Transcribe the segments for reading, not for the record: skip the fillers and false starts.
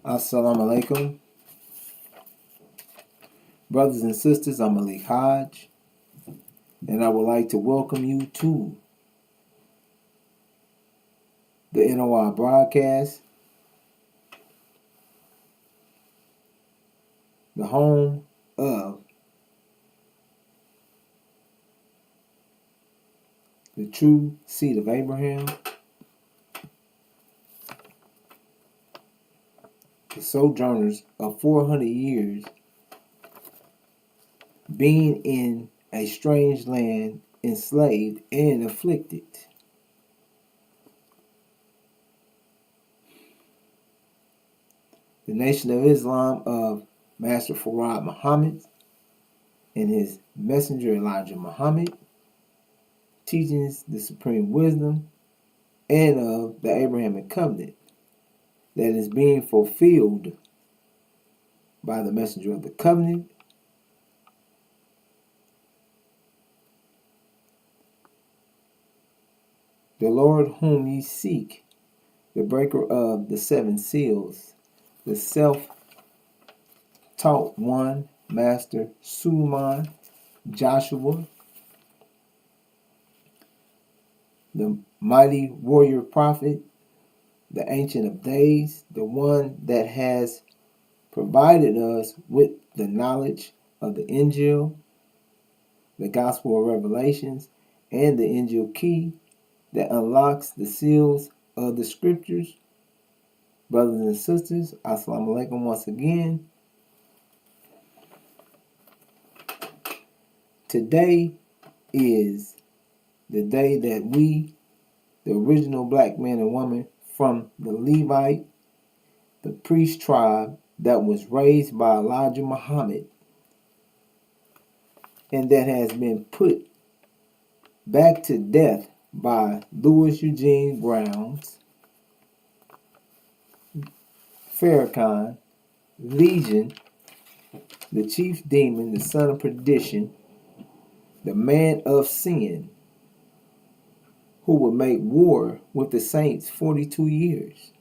Assalamu alaikum. Brothers and sisters, I'm Malik Hodge, and I would like to welcome you to the NOI broadcast, the home of the true seed of Abraham, the sojourners of 400 years being in a strange land, enslaved and afflicted. The Nation of Islam of Master Farad Muhammad and his messenger Elijah Muhammad, teachings the supreme wisdom and of the Abrahamic covenant that is being fulfilled by the messenger of the covenant, the Lord whom ye seek, the breaker of the seven seals, the self-taught one, Master Suleiman, Joshua, the mighty warrior prophet, the Ancient of Days, the one that has provided us with the knowledge of the Injil, the Gospel of Revelations, and the Injil key that unlocks the seals of the Scriptures. Brothers and sisters, Assalamu alaikum once again. Today is the day that we, the original black man and woman from the Levite, the priest tribe that was raised by Elijah Muhammad and that has been put back to death by Louis Eugene Grounds, Farrakhan, Legion, the chief demon, the son of perdition, the man of sin, who would make war with the saints 42 years.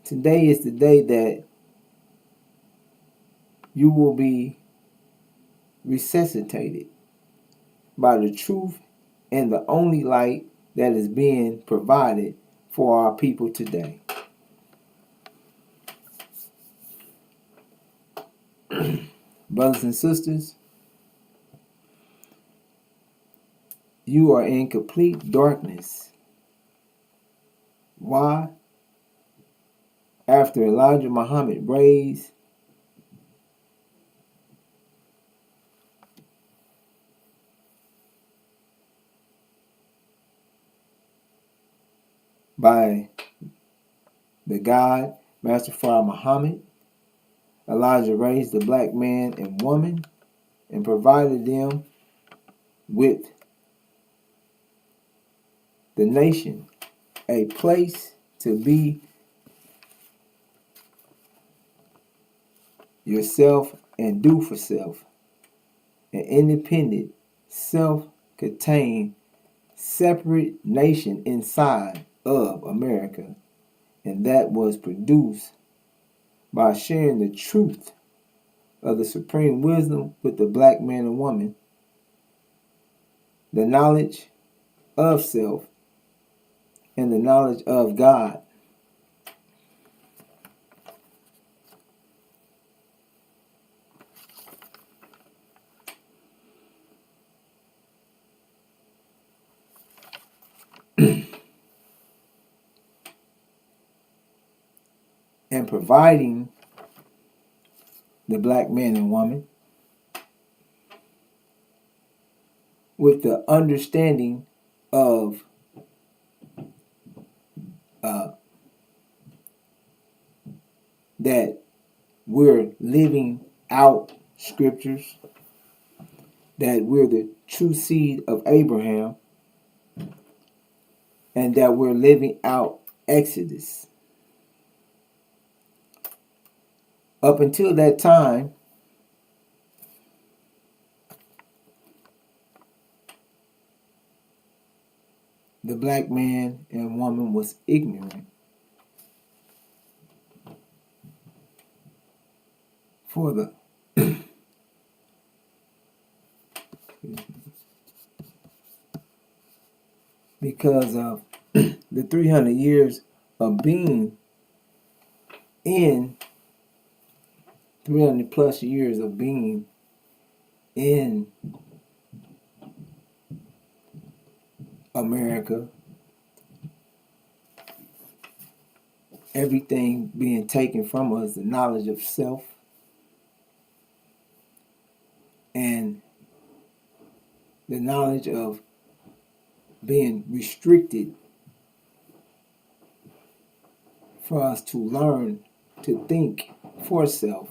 Today is the day that you will be resuscitated by the truth and the only light that is being provided for our people today. Brothers and sisters, you are in complete darkness. Why? After Elijah Muhammad raised by the God, Master Farad Muhammad, Elijah raised the black man and woman and provided them with the nation a place to be yourself and do for self, an independent, self-contained, separate nation inside of America, and that was produced by sharing the truth of the supreme wisdom with the black man and woman, the knowledge of self, and the knowledge of God. And providing the black man and woman with the understanding of that we're living out scriptures, that we're the true seed of Abraham, and that we're living out Exodus. Up until that time, the black man and woman was ignorant. for the because of the 300 years of being in 300 plus years of being in America, everything being taken from us, the knowledge of self, and the knowledge of being restricted for us to learn to think for self.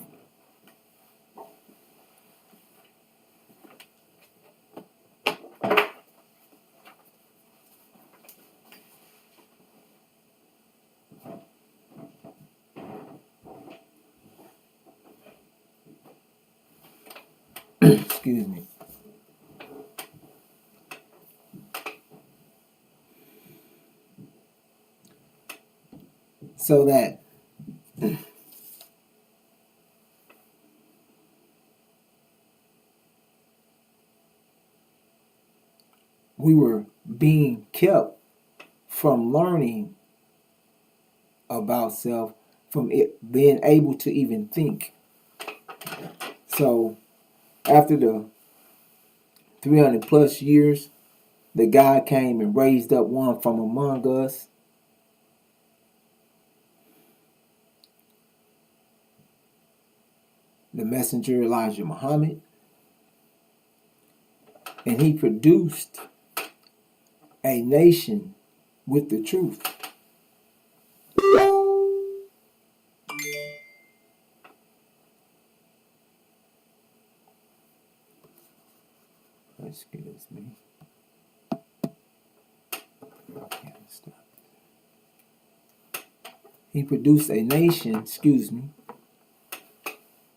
Excuse me. So that we were being kept from learning about self, from it being able to even think. So after the 300 plus years that God came and raised up one from among us, the messenger Elijah Muhammad, and he produced a nation with the truth. Excuse me. He produced a nation,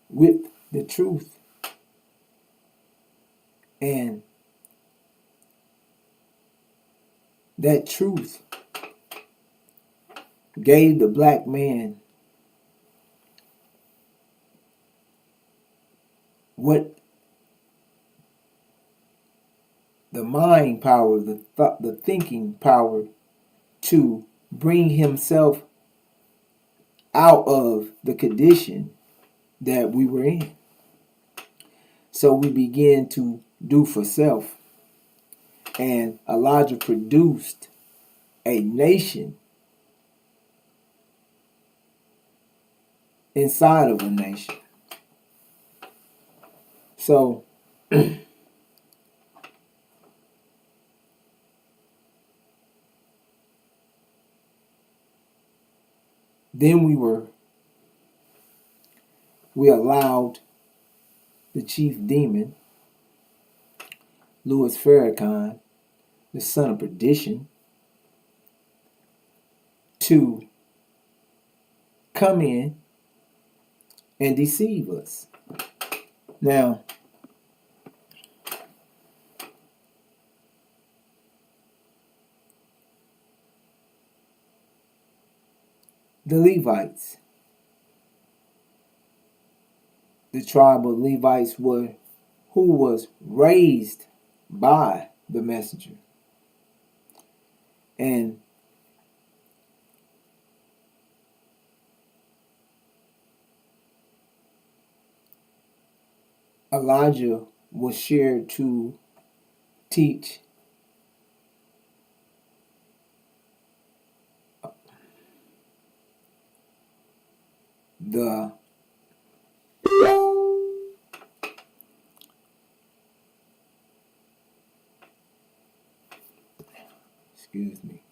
with the truth. And that truth gave the black man what the mind power, the thinking power to bring himself out of the condition that we were in. So we began to do for self. And Elijah produced a nation inside of a nation. So then we allowed the chief demon, Louis Farrakhan, the son of perdition, to come in and deceive us. Now, the Levites, the tribe of Levites, who was raised by the messenger. And Elijah was shared to teach the excuse me.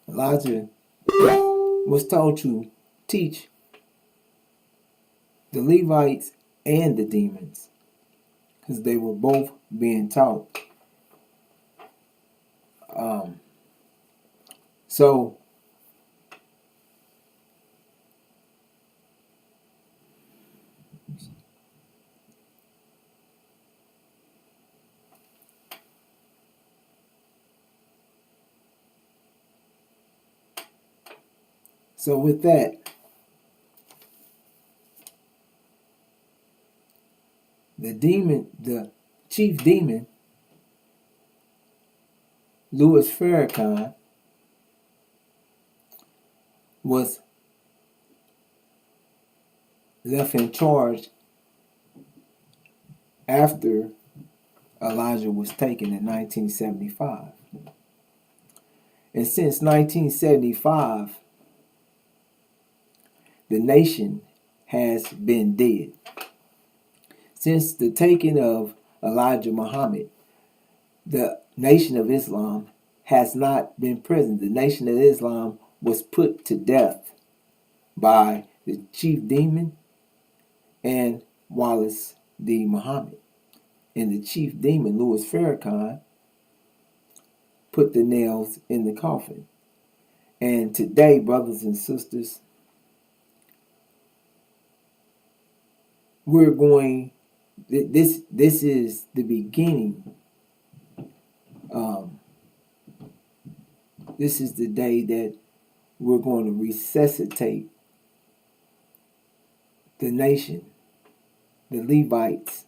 Elijah was told to teach the Levites and the demons, because they were both being taught. So So with that, the chief demon, Louis Farrakhan, was left in charge after Elijah was taken in 1975. And since 1975, the nation has been dead. Since the taking of Elijah Muhammad, the Nation of Islam has not been present. The Nation of Islam was put to death by the chief demon and Wallace D. Muhammad. And the chief demon, Louis Farrakhan, put the nails in the coffin. And today, brothers and sisters, we're going, this is the beginning. This is the day that we're going to resuscitate the nation, the Levites,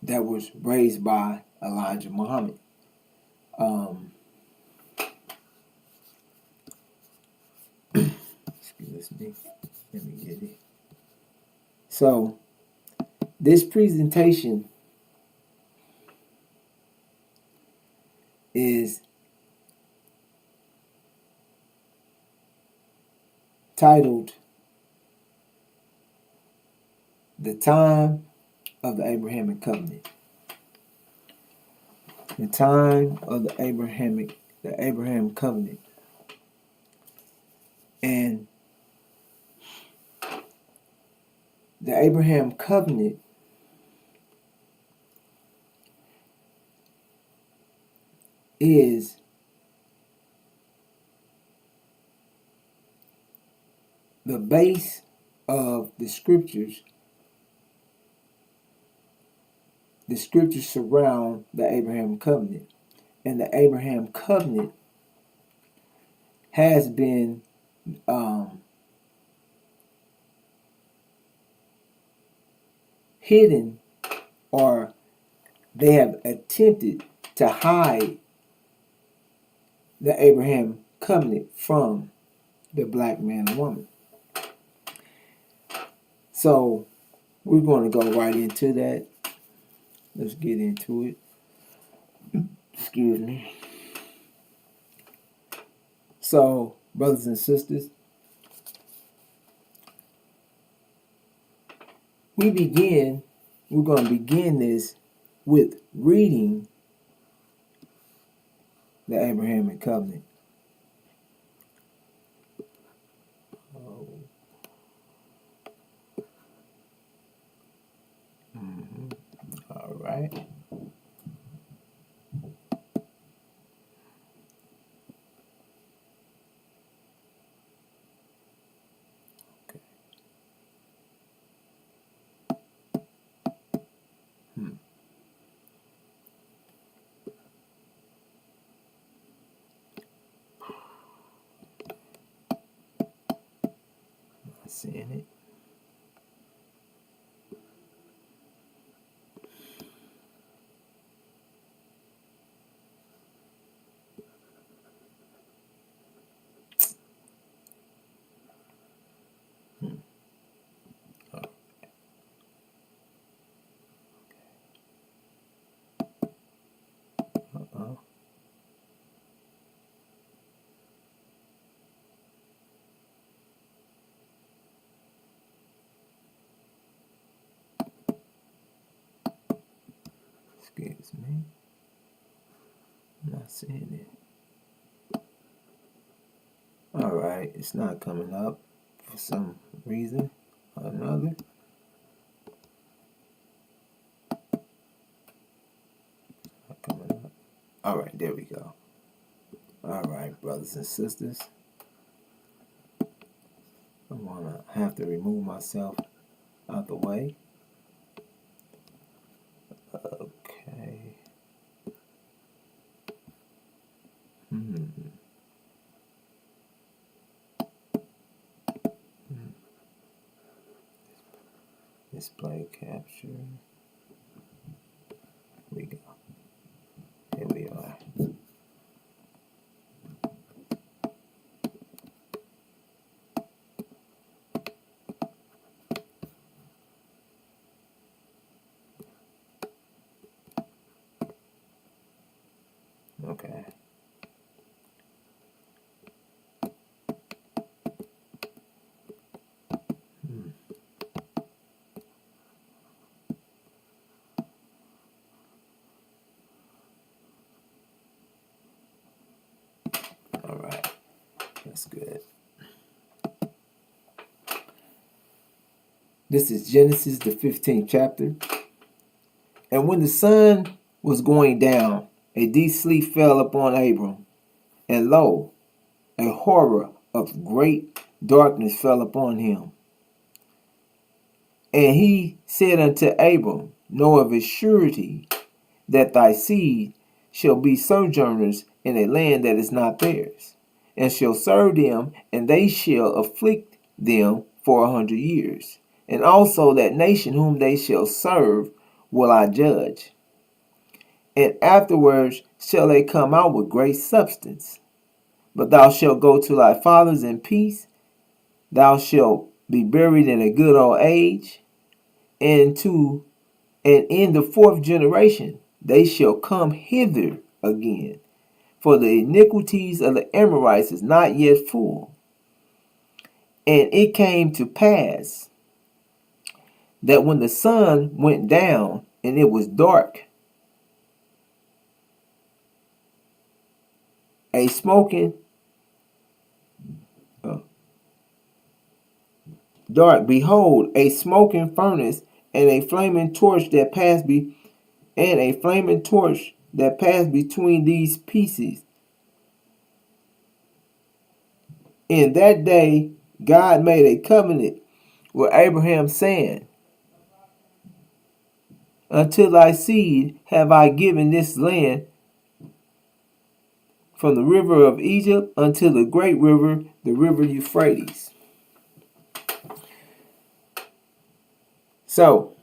that was raised by Elijah Muhammad. Excuse me. Let me get it. So, this presentation is titled The Time of the Abrahamic Covenant. The time of the Abraham Covenant. And the Abraham Covenant is the base of the scriptures. The scriptures surround the Abraham Covenant. And the Abraham Covenant has been hidden, or they have attempted to hide the Abraham Covenant from the black man and woman. So we're going to go right into that. Let's get into it. Excuse me. So, brothers and sisters, we're going to begin this with reading the Abrahamic Covenant. All right. Okay. Not seeing it. Excuse me. I'm not seeing it. All right, it's not coming up for some reason or another. Not coming up. All right, there we go. All right, brothers and sisters, I'm gonna have to remove myself out the way. Okay. Display capture. We go. Here we are. Okay. All right. That's good. This is Genesis, the 15th chapter. And when the sun was going down, a deep sleep fell upon Abram. And lo, a horror of great darkness fell upon him. And he said unto Abram, Know of a surety that thy seed shall be sojourners in a land that is not theirs, and shall serve them, and they shall afflict them for 100 years. And also that nation whom they shall serve will I judge. And afterwards shall they come out with great substance. But thou shalt go to thy fathers in peace. Thou shalt be buried in a good old age. And in the fourth generation they shall come hither again. For the iniquities of the Amorites is not yet full. And it came to pass that when the sun went down and it was dark, a smoking dark, behold, a smoking furnace and a flaming torch that passed between these pieces. In that day God made a covenant with Abraham, saying, Unto thy seed have I given this land, from the river of Egypt unto the great river, the river Euphrates. So,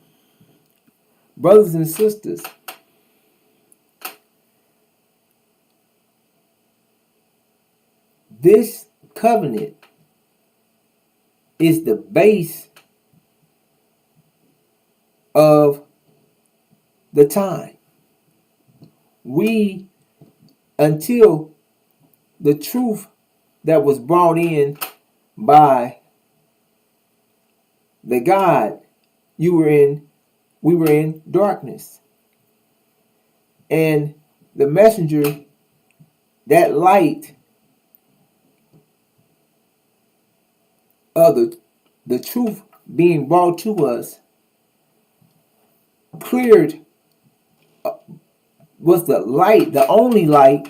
brothers and sisters, this covenant is the base of the time. Until the truth that was brought in by the God, we were in darkness. And the messenger, that light of the truth being brought to us, was the light, the only light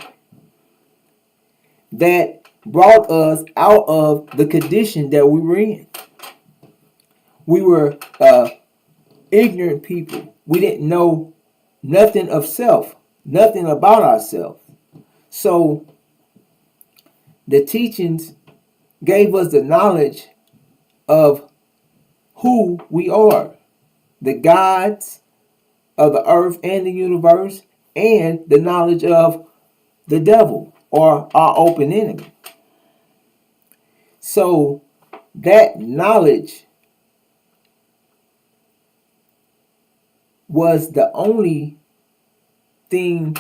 that brought us out of the condition that we were in. We were ignorant people. We didn't know nothing of self, nothing about ourselves. So the teachings gave us the knowledge of who we are, the gods of the earth and the universe, and the knowledge of the devil, or our open enemy. So that knowledge was the only thing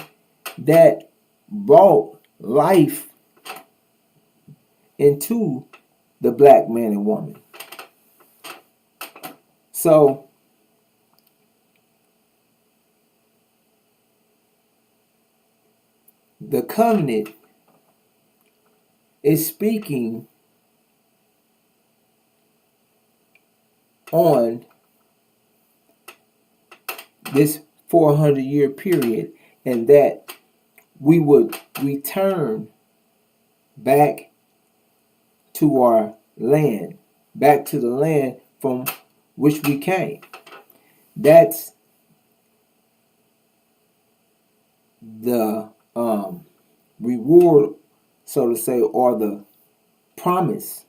that brought life into the black man and woman. So the covenant is speaking on this 400-year period, and that we would return back to our land, back to the land from which we came. That's the reward reward, so to say, or the promise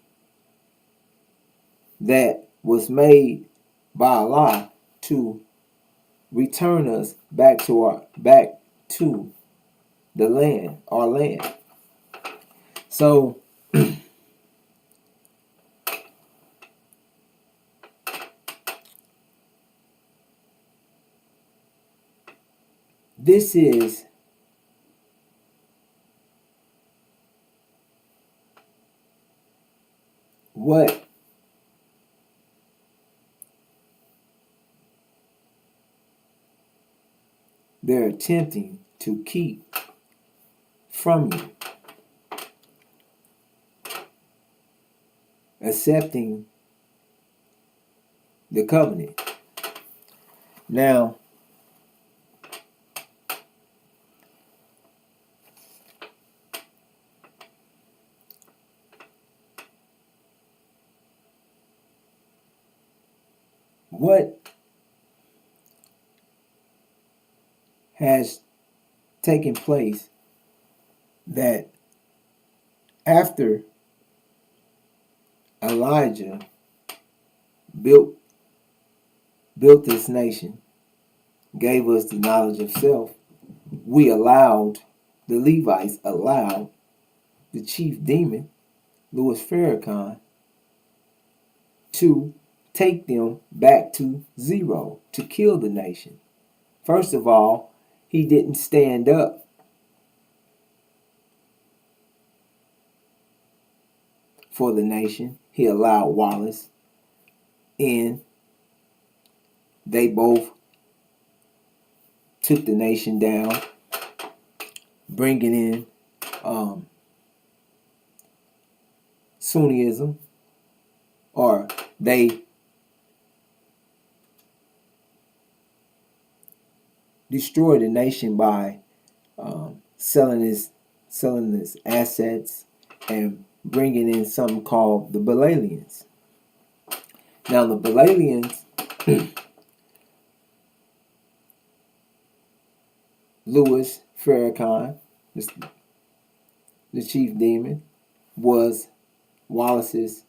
that was made by Allah to return us back to the land, our land. So this is what they're attempting to keep from you. Accepting the covenant. Now, what has taken place that after Elijah built this nation, gave us the knowledge of self, we allowed, the Levites allowed the chief demon, Louis Farrakhan, to take them back to zero, to kill the nation. First of all, he didn't stand up for the nation. He allowed Wallace in. They both took the nation down, bringing in Sunnism, or they destroyed the nation by selling his assets and bringing in something called the Balalians. Now the Balalians, Louis Farrakhan, the chief demon, was Wallace's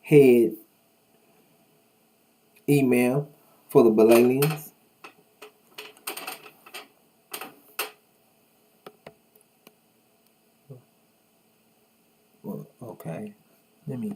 head imam for the Balalians. Well, okay, let me.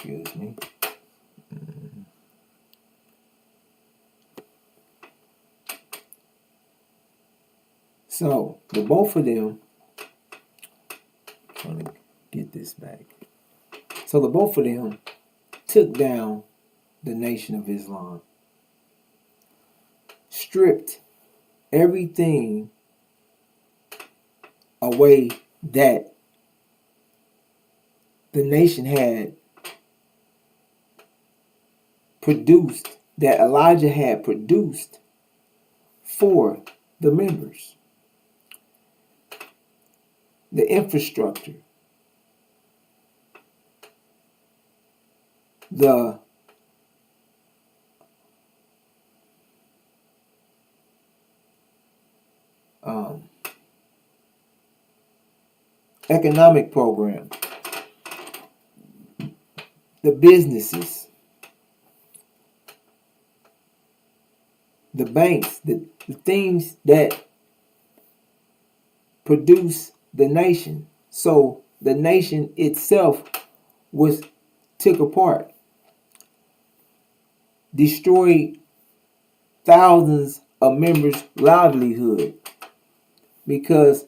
Excuse me. So the both of them, trying to get this back. So the both of them took down the Nation of Islam, stripped everything away that the nation had produced, that Elijah had produced for the members. The infrastructure, the economic program, the businesses, the banks, the things that produce the nation. So the nation itself was took apart, destroyed thousands of members' livelihood, because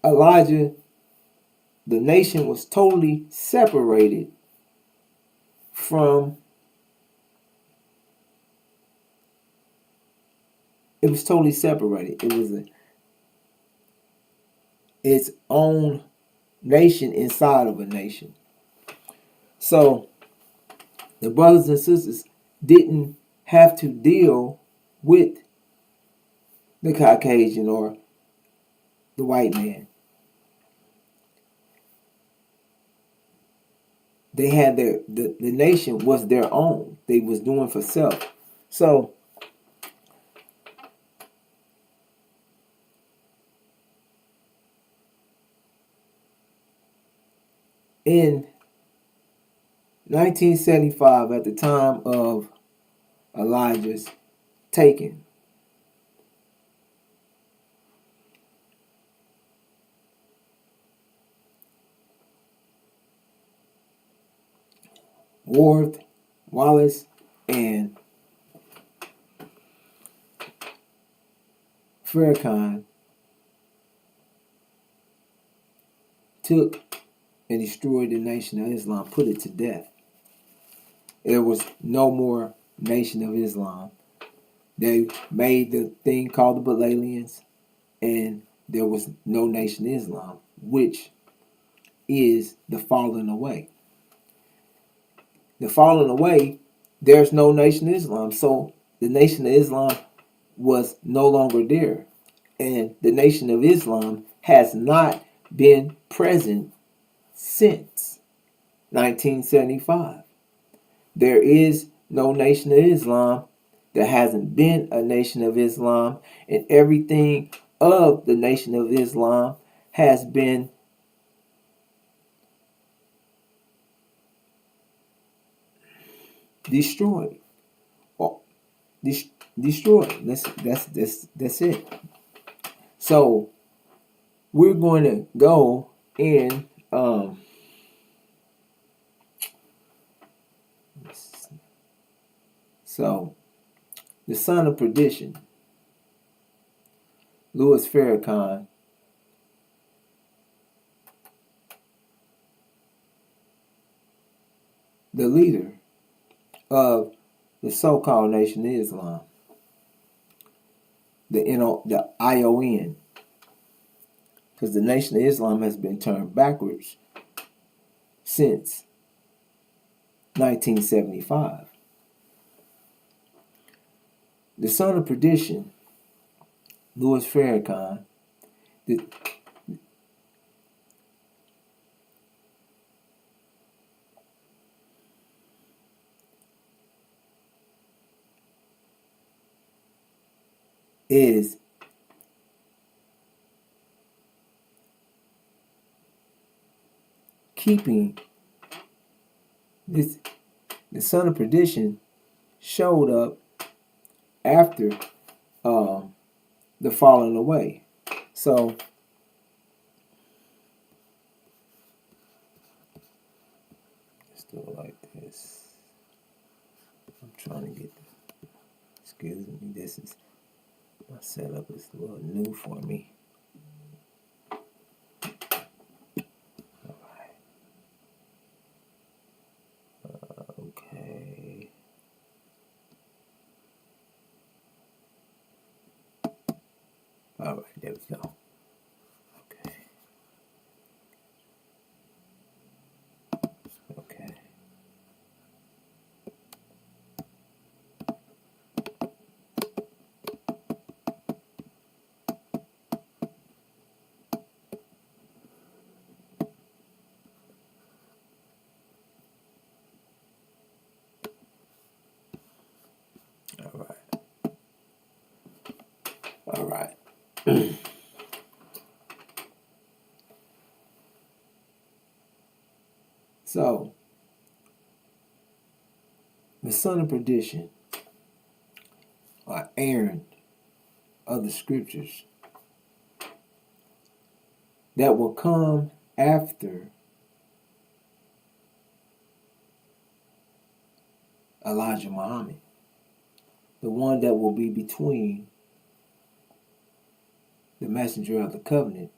Elijah, the nation was totally separated from It was totally separated. It was its own nation inside of a nation. So the brothers and sisters didn't have to deal with the Caucasian or the white man. They had the nation was their own. They was doing for self. So in 1975, at the time of Elijah's taking, Ward, Wallace, and Farrakhan took and destroyed the Nation of Islam, put it to death. There was no more Nation of Islam. They made the thing called the Balalians, and there was no Nation of Islam, which is the falling away. The falling away, there's no Nation of Islam. So the Nation of Islam was no longer there. And the Nation of Islam has not been present since 1975. There is no Nation of Islam. There hasn't been a Nation of Islam. And everything of the Nation of Islam has been destroyed. Oh, destroyed. That's it. So we're going to go in so the son of perdition, Louis Farrakhan, the leader of the so-called Nation of Islam, the ION, because the Nation of Islam has been turned backwards since 1975. The son of perdition, Louis Farrakhan, is keeping this. The son of perdition showed up after the falling away. So let's do it like this. I'm trying to get this. Excuse me, this is my setup is a little new for me. Alright. Okay. Alright, there we go. Okay. Okay. All right. So, the son of perdition, or Aaron of the scriptures, that will come after Elijah Muhammad, the one that will be between the messenger of the covenant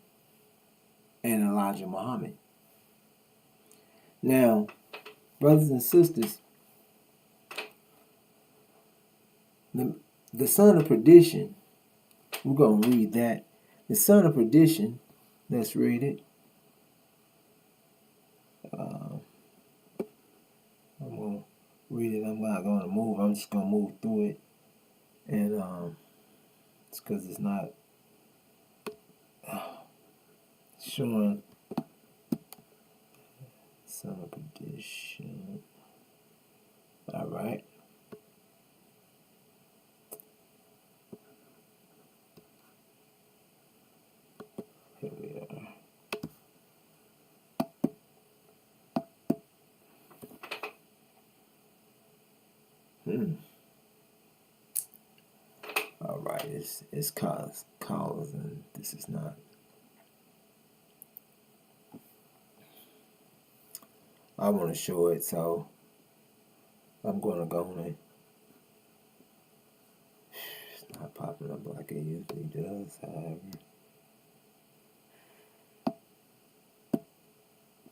and Elijah Muhammad. Now, brothers and sisters, the son of perdition We're going to read that. The son of perdition, let's read it. I'm going to read it. I'm not going to move. I'm just going to move through it. And it's because it's not showing. Son of perdition. All right. Here we are. All right, it's cause and this is not. I want to show it, so I'm going to go on it. It's not popping up like it usually does, however.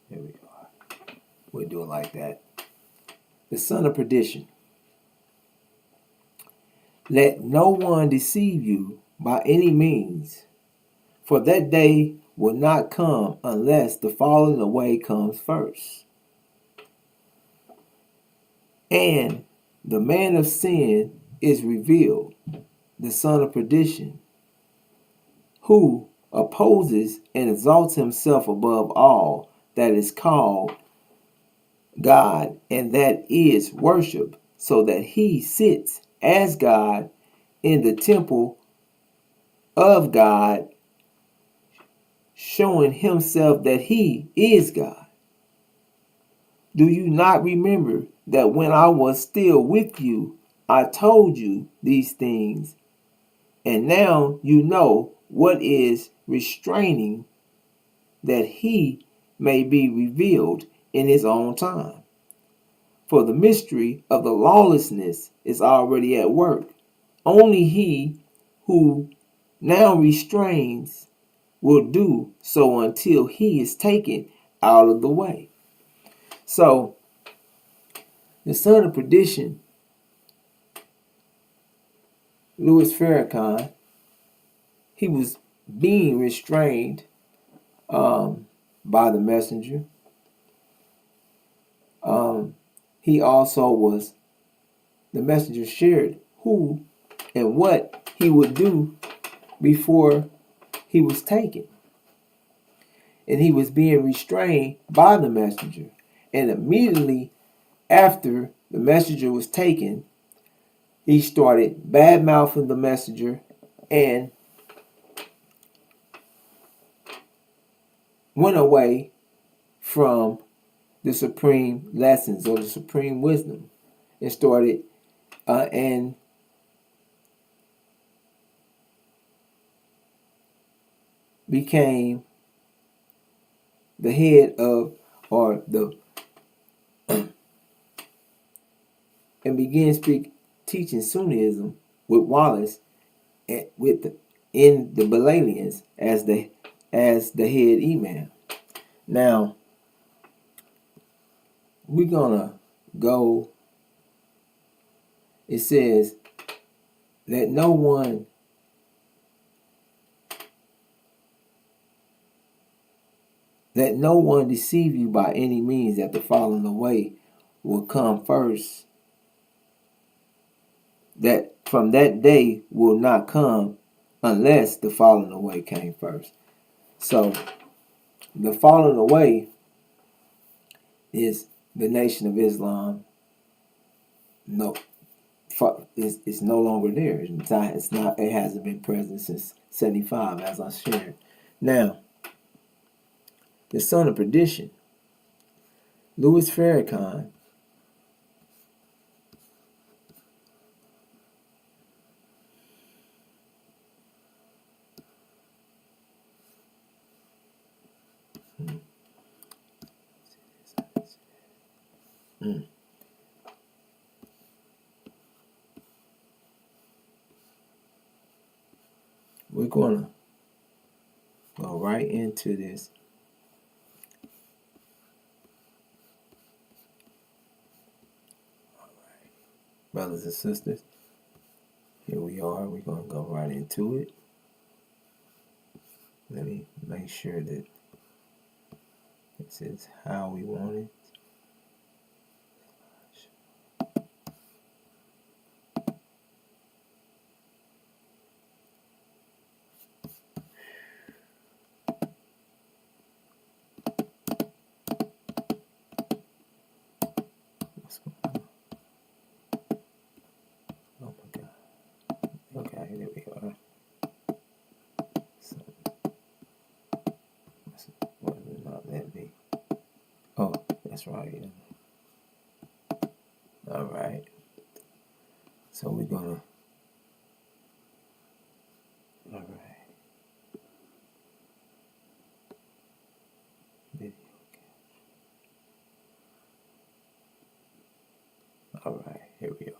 Here we are. We'll do it like that. The son of perdition. Let no one deceive you by any means, for that day will not come unless the falling away comes first. And the man of sin is revealed, the son of perdition, who opposes and exalts himself above all that is called God and that is worship, so that he sits as God in the temple of God, showing himself that he is God. Do you not remember that when I was still with you, I told you these things? And now you know what is restraining, that he may be revealed in his own time. For the mystery of the lawlessness is already at work. Only he who now restrains will do so until he is taken out of the way. So, the son of perdition, Louis Farrakhan, he was being restrained by the messenger. He also was, the messenger shared who and what he would do before he was taken. And he was being restrained by the messenger. And immediately after the messenger was taken, he started bad-mouthing the messenger and went away from the supreme lessons or the supreme wisdom, and started and became the head of, or the and began teaching Sunnism with Wallace and in the Balalians as the head imam. Now we're gonna go. It says, let no one deceive you by any means, that the falling away will come first. That from that day will not come unless the falling away came first. So the falling away is the Nation of Islam. No, it's no longer there. It's not. It hasn't been present since 75, as I shared. Now, the son of perdition, Louis Farrakhan, we're gonna go right into this. Brothers and sisters, here we are. We're going to go right into it. Let me make sure that this is how we want it. What's going on? Oh my God. Okay, there we are. So, what does it not let me? Oh, that's right. All right. So we're gonna. All right. Video. All right. Here we are.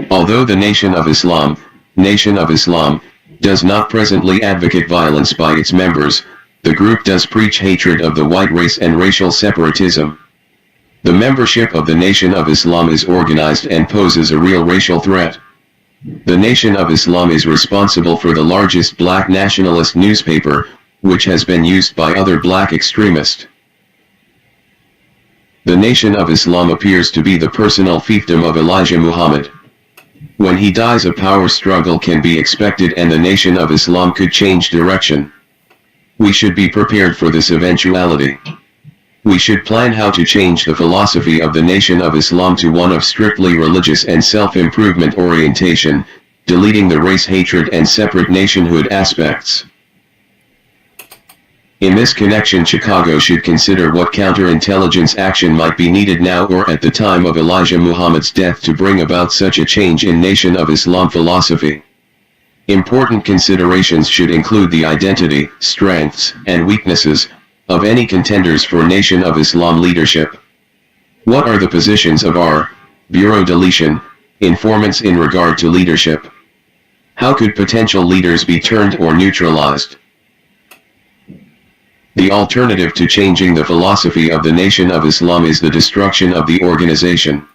Although the Nation of Islam, does not presently advocate violence by its members, the group does preach hatred of the white race and racial separatism. The membership of the Nation of Islam is organized and poses a real racial threat. The Nation of Islam is responsible for the largest black nationalist newspaper, which has been used by other black extremists. The Nation of Islam appears to be the personal fiefdom of Elijah Muhammad. When he dies, a power struggle can be expected and the Nation of Islam could change direction. We should be prepared for this eventuality. We should plan how to change the philosophy of the Nation of Islam to one of strictly religious and self-improvement orientation, deleting the race hatred and separate nationhood aspects. In this connection, Chicago should consider what counterintelligence action might be needed now or at the time of Elijah Muhammad's death to bring about such a change in Nation of Islam philosophy. Important considerations should include the identity, strengths, and weaknesses of any contenders for Nation of Islam leadership. What are the positions of our bureau deletion informants in regard to leadership? How could potential leaders be turned or neutralized? The alternative to changing the philosophy of the Nation of Islam is the destruction of the organization.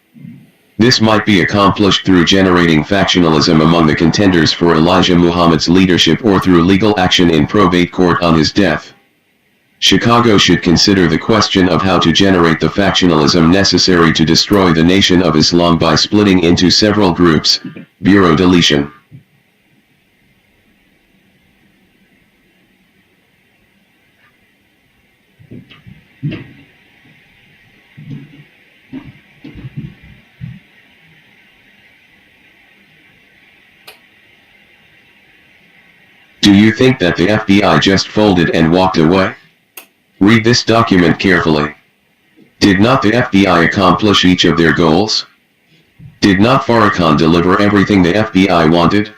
This might be accomplished through generating factionalism among the contenders for Elijah Muhammad's leadership or through legal action in probate court on his death. Chicago should consider the question of how to generate the factionalism necessary to destroy the Nation of Islam by splitting into several groups, bureau deletion. Do you think that the FBI just folded and walked away? Read this document carefully. Did not the FBI accomplish each of their goals? Did not Farrakhan deliver everything the FBI wanted?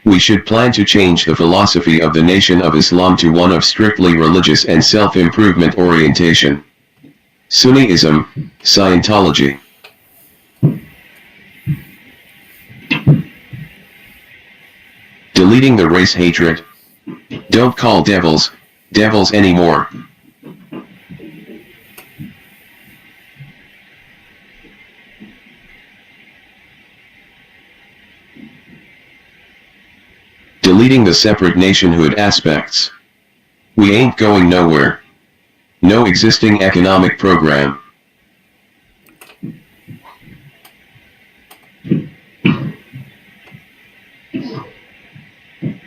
We should plan to change the philosophy of the Nation of Islam to one of strictly religious and self-improvement orientation. Sunniism, Scientology. Deleting the race hatred. Don't call devils anymore. Deleting the separate nationhood aspects. We ain't going nowhere. No existing economic program.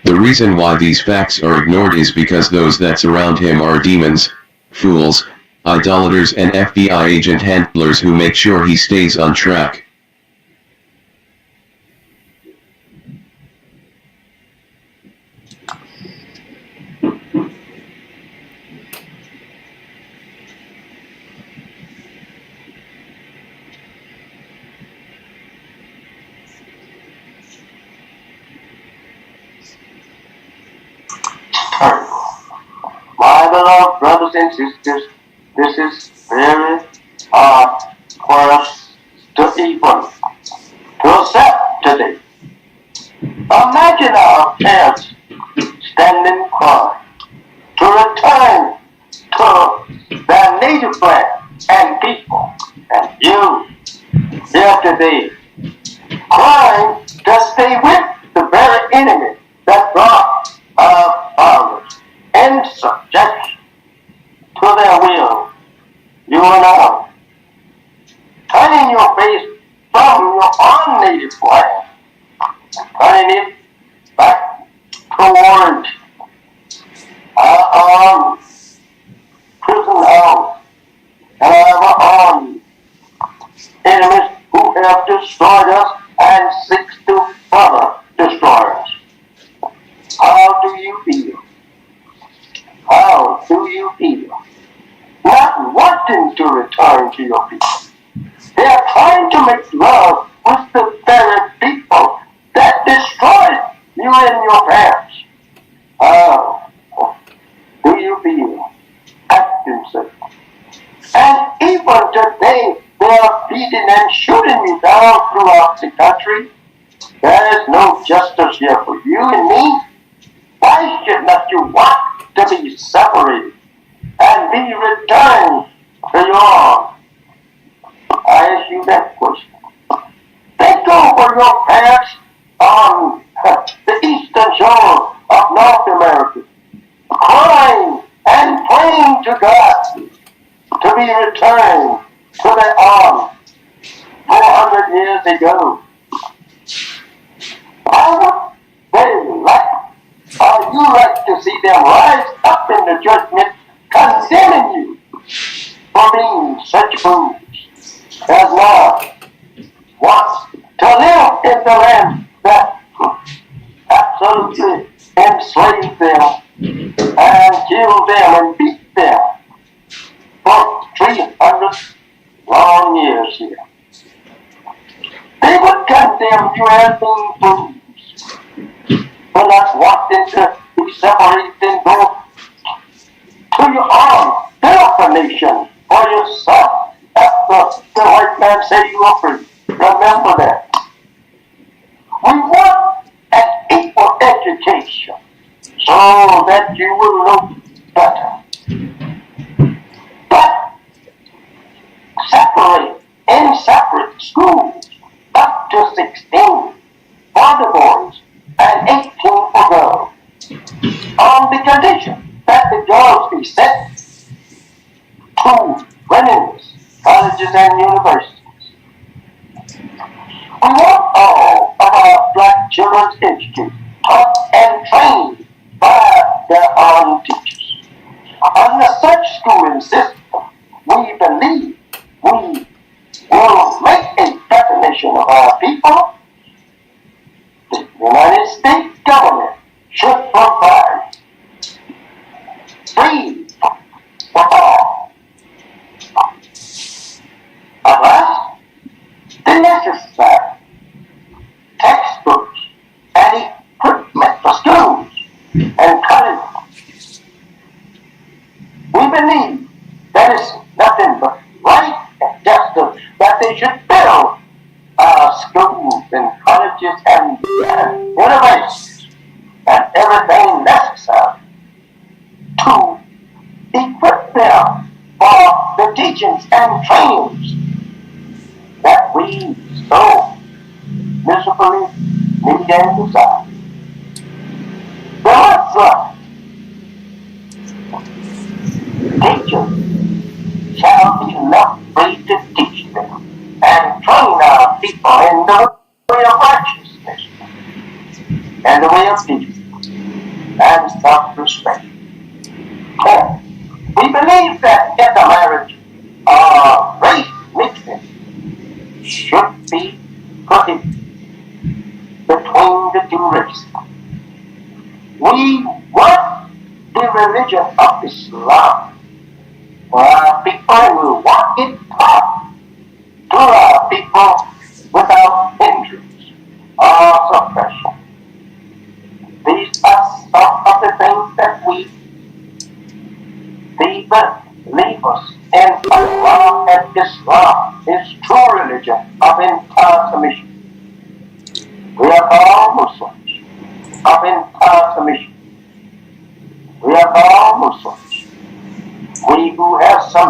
The reason why these facts are ignored is because those that surround him are demons, fools, idolaters and FBI agent handlers who make sure he stays on track. terrible. My beloved brothers and sisters, this is very hard for us to even to accept today. Imagine our parents standing crying to return to their native land and people, and you here today crying to stay with the very enemy that brought our fathers in subjection to their will. You and I, turning your face from your own native land, turning it back toward our own prison house and our own enemies who have destroyed us and seeks to further destroy us. How do you feel? How do you feel? Not wanting to return to your people. They are trying to make love with the very people that destroyed you and your parents. How do you feel? Acting so. And even today, they are beating and shooting you down throughout the country. There is no justice here for you and me. Why should not you want to be separated and be returned to your own? I ask you that question. Think over your parents on the eastern shore of North America, crying and praying to God to be returned to their own 400 years ago. I would very like, or you like to see them rise up in the judgment, condemning you for being such fools as now wants to live in the land that absolutely enslaved them and killed them and beat them for 300 long years here. They would condemn you as being fools for not wanting to be separated and go to your own nation for yourself after the white man said you were free. Remember that. We want an equal education so that you will know better. But separate in separate schools up to 16 for the boys and 18 for girls, on the condition that the girls be sent to women's colleges and universities. We want all of our black children educated, taught, and trained by their own teachers. Under such schooling system, we believe we will make a definition of our people. The United States government should provide free for all. At last, the necessary textbooks and equipment for schools and colleges. We believe that is nothing but right and justice that they should build schools and colleges and universities and everything necessary to equip them for the teachings and trainings that we so miserably need and desire. The Lord teachers shall be left free to teach them and train our people in the way of righteousness and the way of duty and self-respect. We believe that intermarriage or race mixing should be prohibited between the two races. We want the religion of Islam for our people, and we want it taught to our people without hindrance or suppression. These are some of the things that we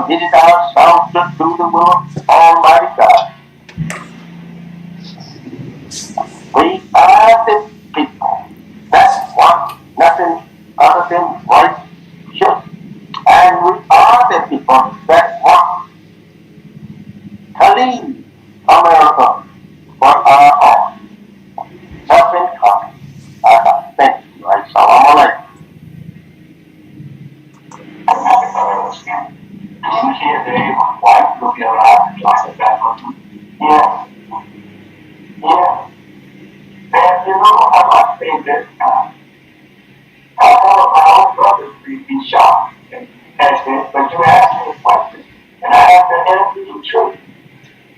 and get it ourselves just through the will of Almighty God. We are the people that want nothing other than righteousness. And we are the people that want to leave America for our own. Nothing comes. Thank you. Assalamu alaikum. You hear the wife looking around like that. Yes. Yes. And you know, I must say this. I know my own brothers be shocked at this, but you asked me a question, and I have to answer you truth.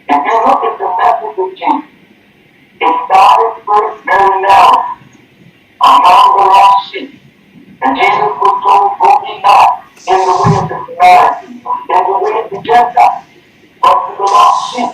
If you look at the message of Jesus, it started first very narrow among the lost sheep. And Jesus was told, go ye not in the way of the Samaritans, in the way of the Gentiles, but to the lost sheep.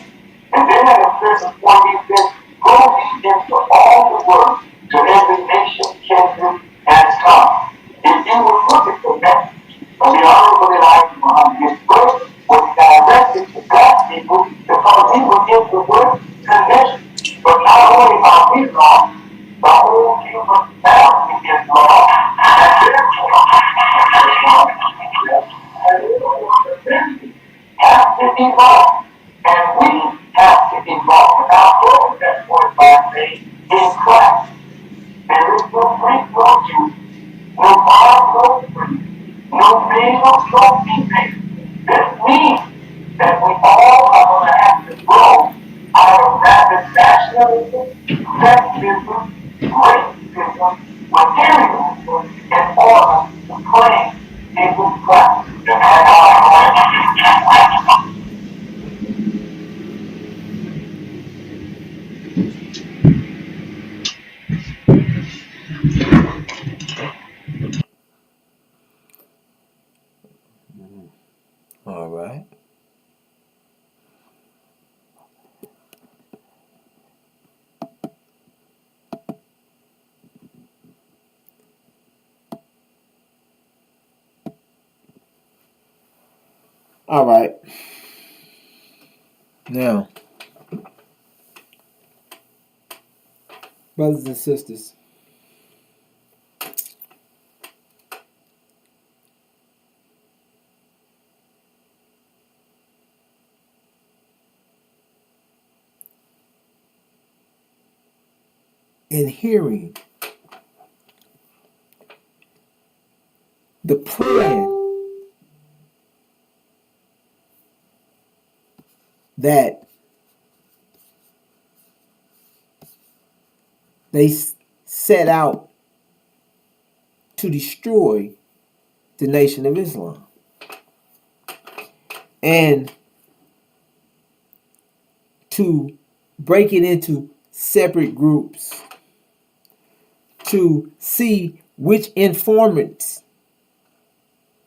And then at a certain point he said, go ye into all the world, to every nation, kindred, and tongue. If you will look at the message of the Honorable Elijah Muhammad, his verse was directed to God's people because he would give the word condition. But not only are we lost, the whole human family is lost. And therefore, have to evolve. And we have to evolve. And our goal, that's what I say, in Christ. There is no Greek, no Jew, no bond, no free, no male, no female. This means that we all are going to have to grow out of rapid nationalism, sexism, racism, materialism, in order to claim Jesus Christ. All right. All right. Now, brothers and sisters, in hearing the plan that they set out to destroy the Nation of Islam and to break it into separate groups, to see which informants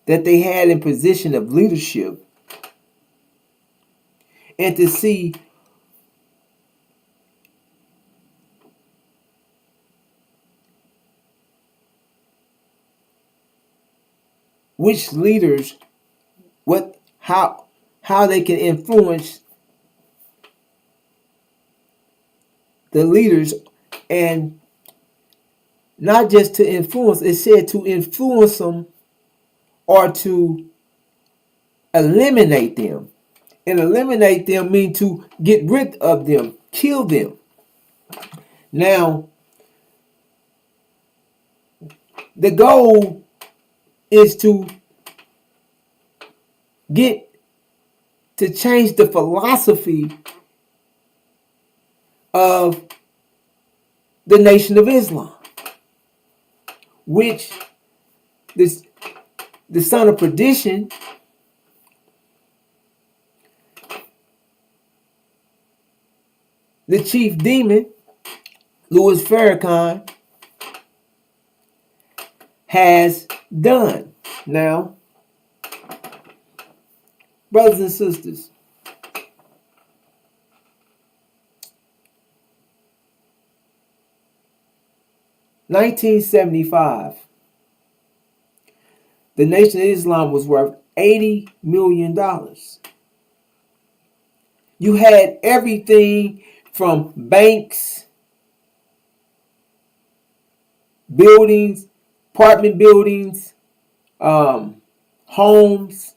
that they had in position of leadership, and to see which leaders, how they can influence the leaders, and not just to influence, it said to influence them or to eliminate them. And eliminate them means to get rid of them, kill them. Now, the goal is to change the philosophy of the Nation of Islam, which the son of perdition, the chief demon, Louis Farrakhan, has done. Now, brothers and sisters, $1975, the Nation of Islam was worth $80 million. You had everything from banks, buildings, apartment buildings, homes,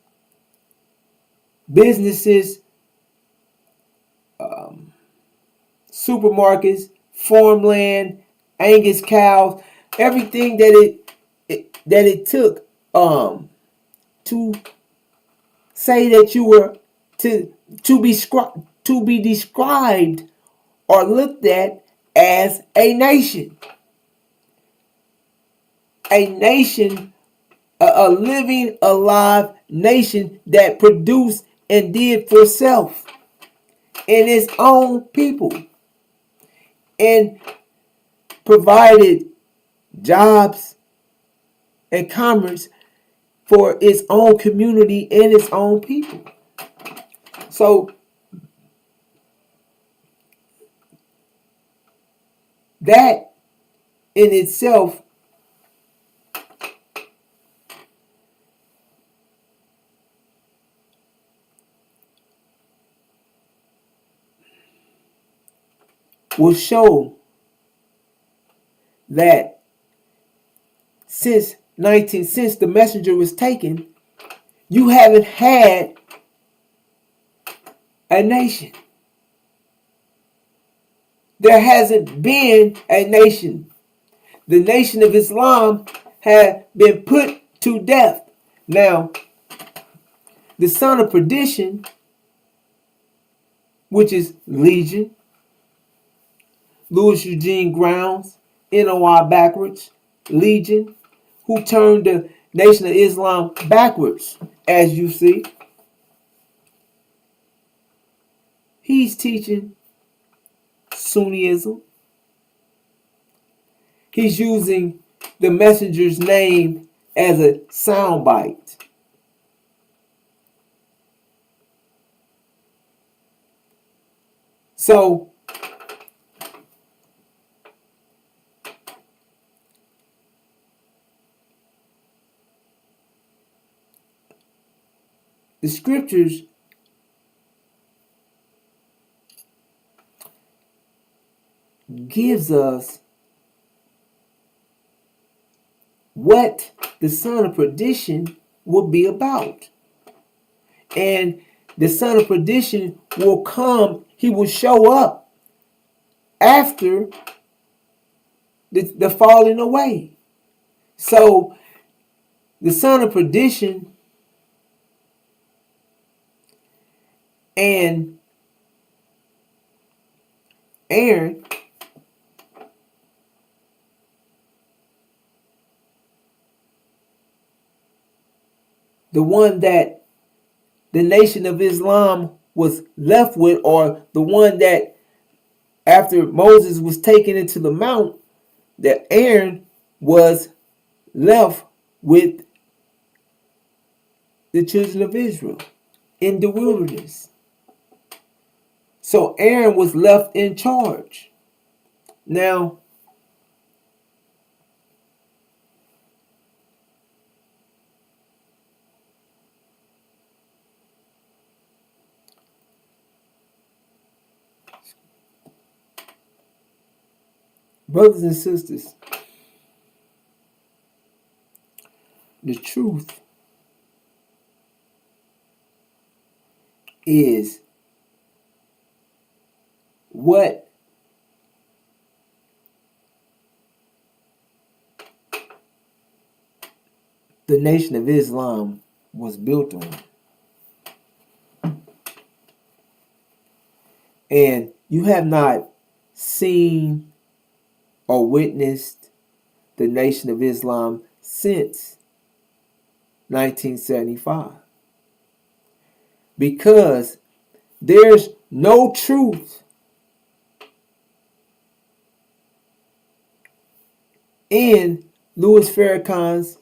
businesses, supermarkets, farmland, Angus cows, everything that it took to say that you were to be described or looked at as a nation. A nation, a living, alive nation that produced and did for self and its own people and provided jobs and commerce for its own community and its own people. So that in itself will show that since the messenger was taken, you haven't had a nation. There hasn't been a nation. The nation of Islam had been put to death. Now, the son of perdition, which is Legion, Louis Eugene Grounds, NOI backwards, Legion, who turned the Nation of Islam backwards, as you see. He's teaching Sunnism. He's using the messenger's name as a soundbite. So, the scriptures gives us what the son of perdition will be about. And the son of perdition will come, he will show up after the falling away. So the son of perdition and Aaron the one that the Nation of Islam was left with, or the one that after Moses was taken into the mount, that Aaron was left with the children of Israel in the wilderness. So Aaron was left in charge. Now, brothers and sisters, the truth is what the Nation of Islam was built on. And you have not seen or witnessed the Nation of Islam since 1975. Because there's no truth in Louis Farrakhan's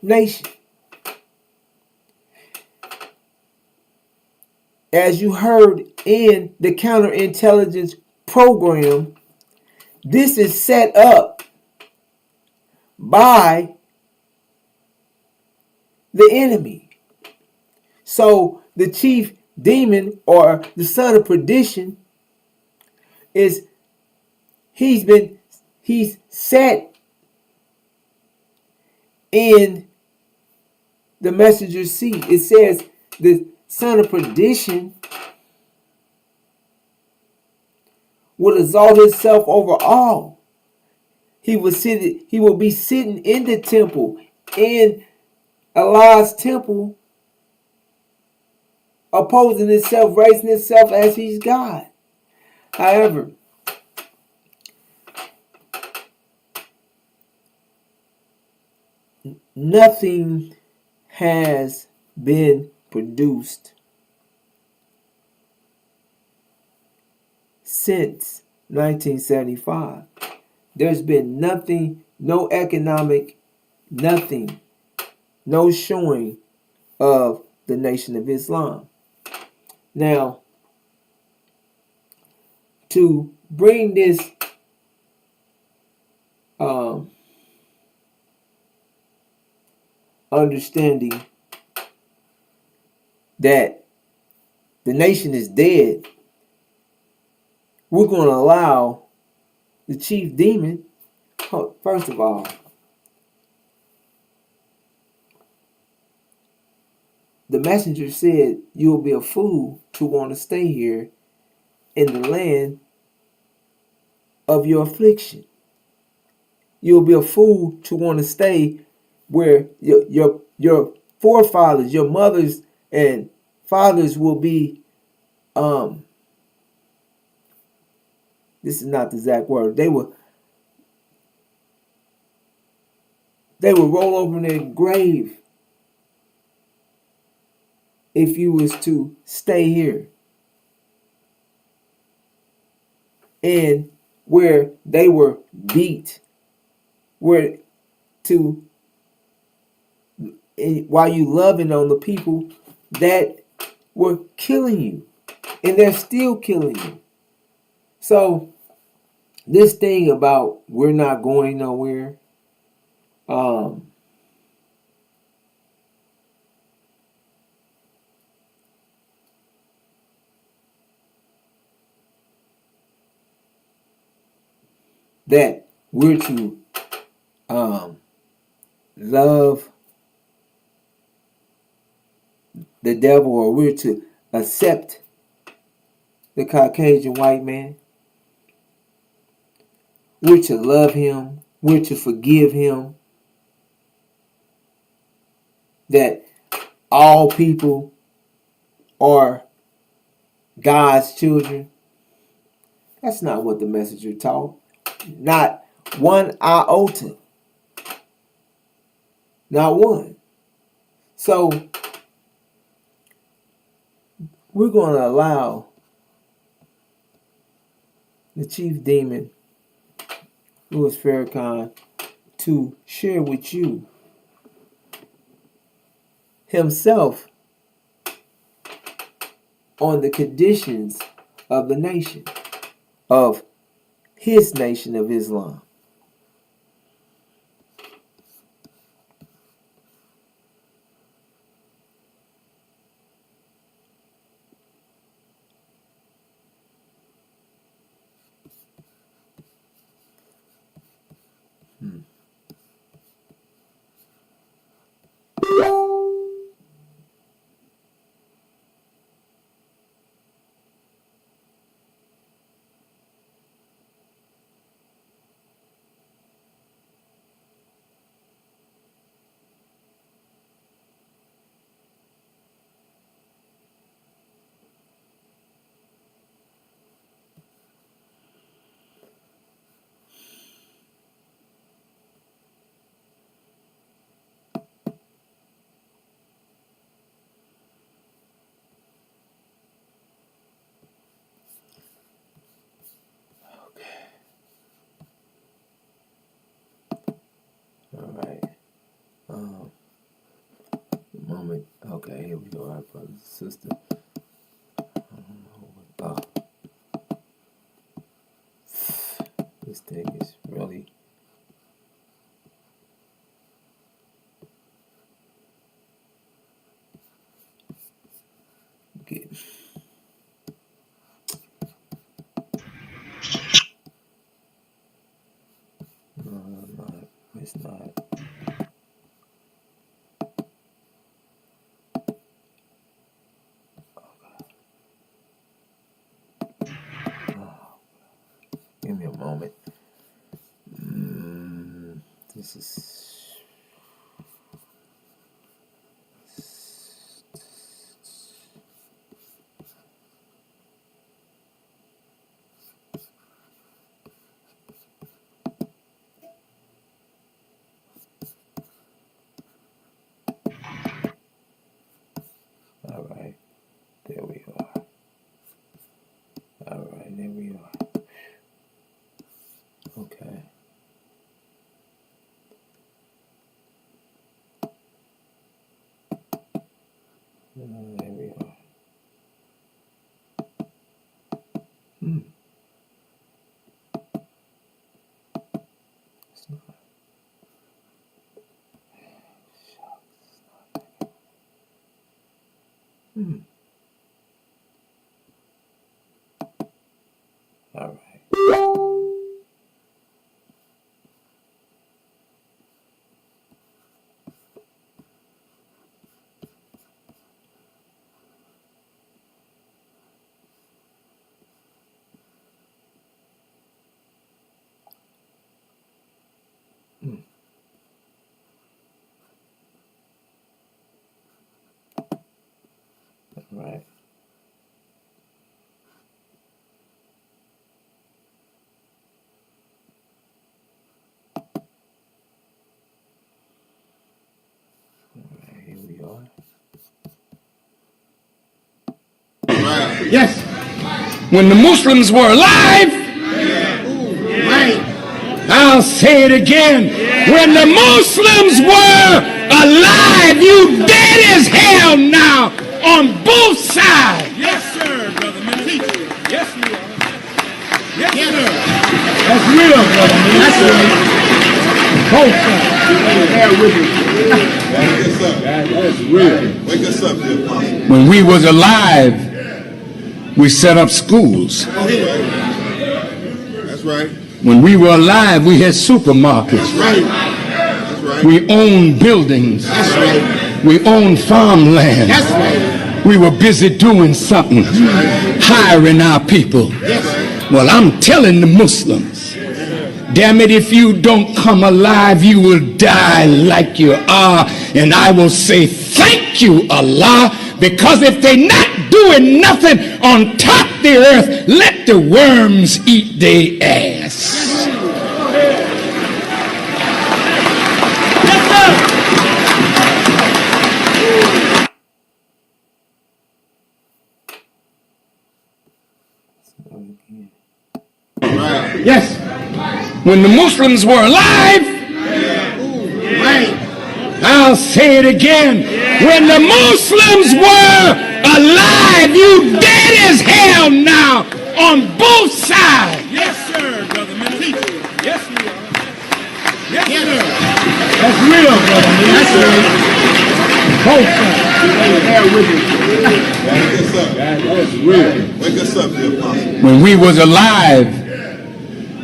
nation. As you heard in the counterintelligence program, this is set up by the enemy. So the chief demon, or the son of perdition, is he's set in the messenger's seat. It says the son of perdition will exalt himself over all. He will be sitting in the temple, in Allah's temple, opposing himself, raising himself as he's God. However, nothing has been produced since 1975. There's been nothing, no economic, nothing, no showing of the Nation of Islam. Now, to bring this understanding that the nation is dead, we're going to allow the chief demon. First of all, the messenger said you'll be a fool to want to stay here in the land of your affliction. You'll be a fool to want to stay where your forefathers, your mothers and fathers will be. This is not the exact word. They will roll over in their grave if you was to stay here. And where they were beat, where to while you loving on the people that were killing you, and they're still killing you. So this thing about we're not going nowhere, that we're to love the devil, or we're to accept the Caucasian white man. We're to love him. We're to forgive him. That all people are God's children. That's not what the messenger taught. Not one iota. Not one. So we're going to allow the chief demon, Louis Farrakhan, to share with you himself on the conditions of the nation, of his Nation of Islam. All right. Moment. Okay, here we go. Our brothers and sisters. Oh, this thing is really. it. No, it's not. Give me a moment. This is. All right, there we are. All right, there we are. Okay. There we are. It's not. All right. All right. Here we are. Yes. When the Muslims were alive, I'll say it again. When the Muslims were alive, you dead as hell now on both sides. Yes, sir, brother man. Yes, we are. Yes, sir. That's real, brother man. That's real. Both sides. Bear with me. Wake us up. That's real. Wake us up, dear apostle. When we was alive, we set up schools. That's right. When we were alive, we had supermarkets. Right. That's right. We owned buildings. That's right. We owned farmland. That's right. We were busy doing something, hiring our people. Well, I'm telling the Muslims, damn it, if you don't come alive, you will die like you are. And I will say, thank you, Allah, because if they're not doing nothing on top of the earth, let the worms eat their ass. Yes. When the Muslims were alive, I'll say it again. When the Muslims were alive, you dead as hell now on both sides. Yes, sir, brother man. Yes, we are. Yes, sir. That's real, brother man. That's real. Both sides. Bear with me. Wake us up. That's real. Wake us up, dear apostle. When we was alive,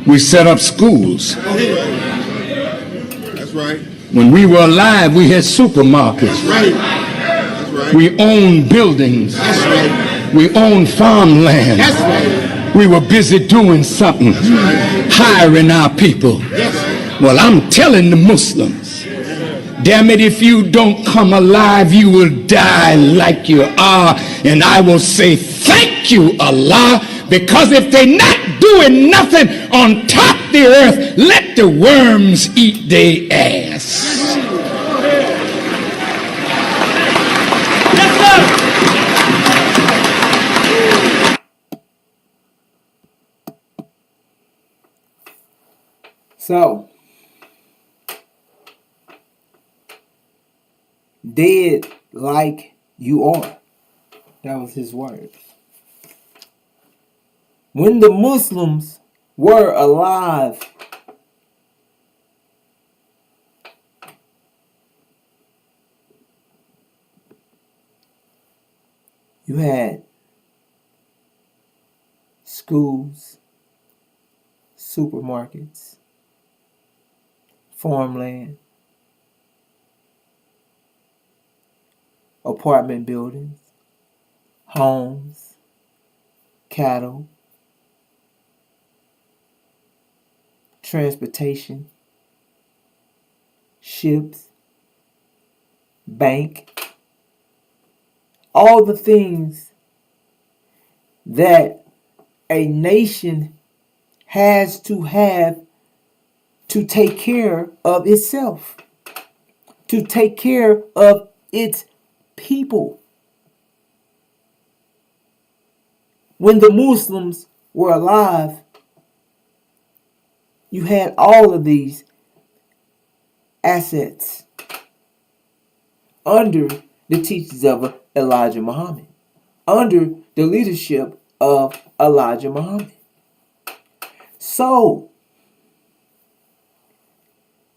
we set up schools. That's right. When we were alive, we had supermarkets. Right. That's right. We owned buildings. That's right. We owned farmland. That's right. We were busy doing something, hiring our people. Well, I'm telling the Muslims, damn it, if you don't come alive, you will die like you are. And I will say, thank you, Allah, because if they're not doing nothing on top of the earth, let the worms eat their ass. So, dead like you are. That was his words. When the Muslims were alive, You had schools, supermarkets, farmland, apartment buildings, homes, cattle, transportation, ships, bank, all the things that a nation has to have to take care of itself, to take care of its people. When the Muslims were alive, you had all of these assets under the teachings of Elijah Muhammad, under the leadership of Elijah Muhammad. So,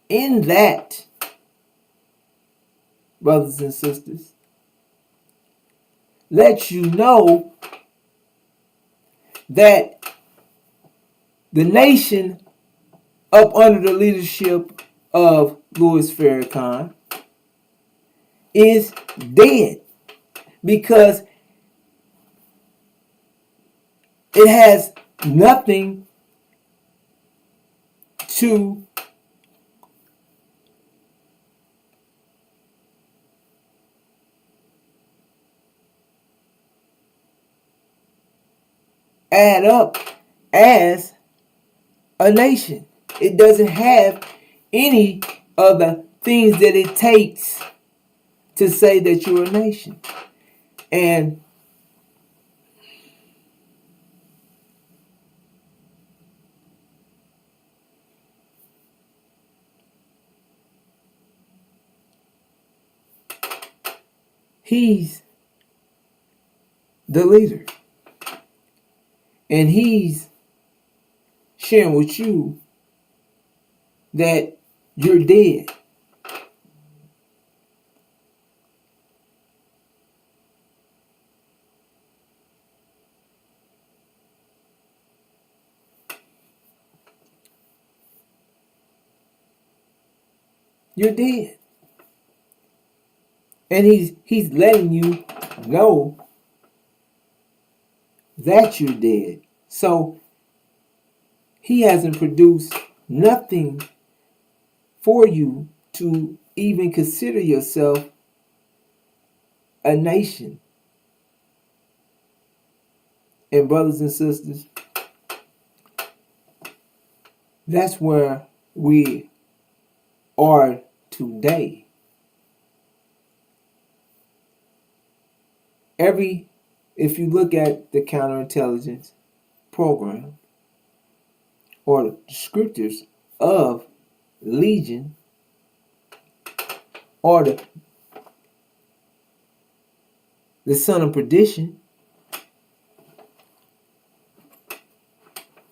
in that, brothers and sisters, let you know that the nation up under the leadership of Louis Farrakhan is dead, because it has nothing to add up as a nation. It doesn't have any of the things that it takes to say that you're a nation. And he's the leader. And he's sharing with you that you're dead. You're dead. And he's letting you know that you're dead. So he hasn't produced nothing for you to even consider yourself a nation. And brothers and sisters, that's where we are today. If you look at the counterintelligence program or the scriptures of Legion or the son of perdition,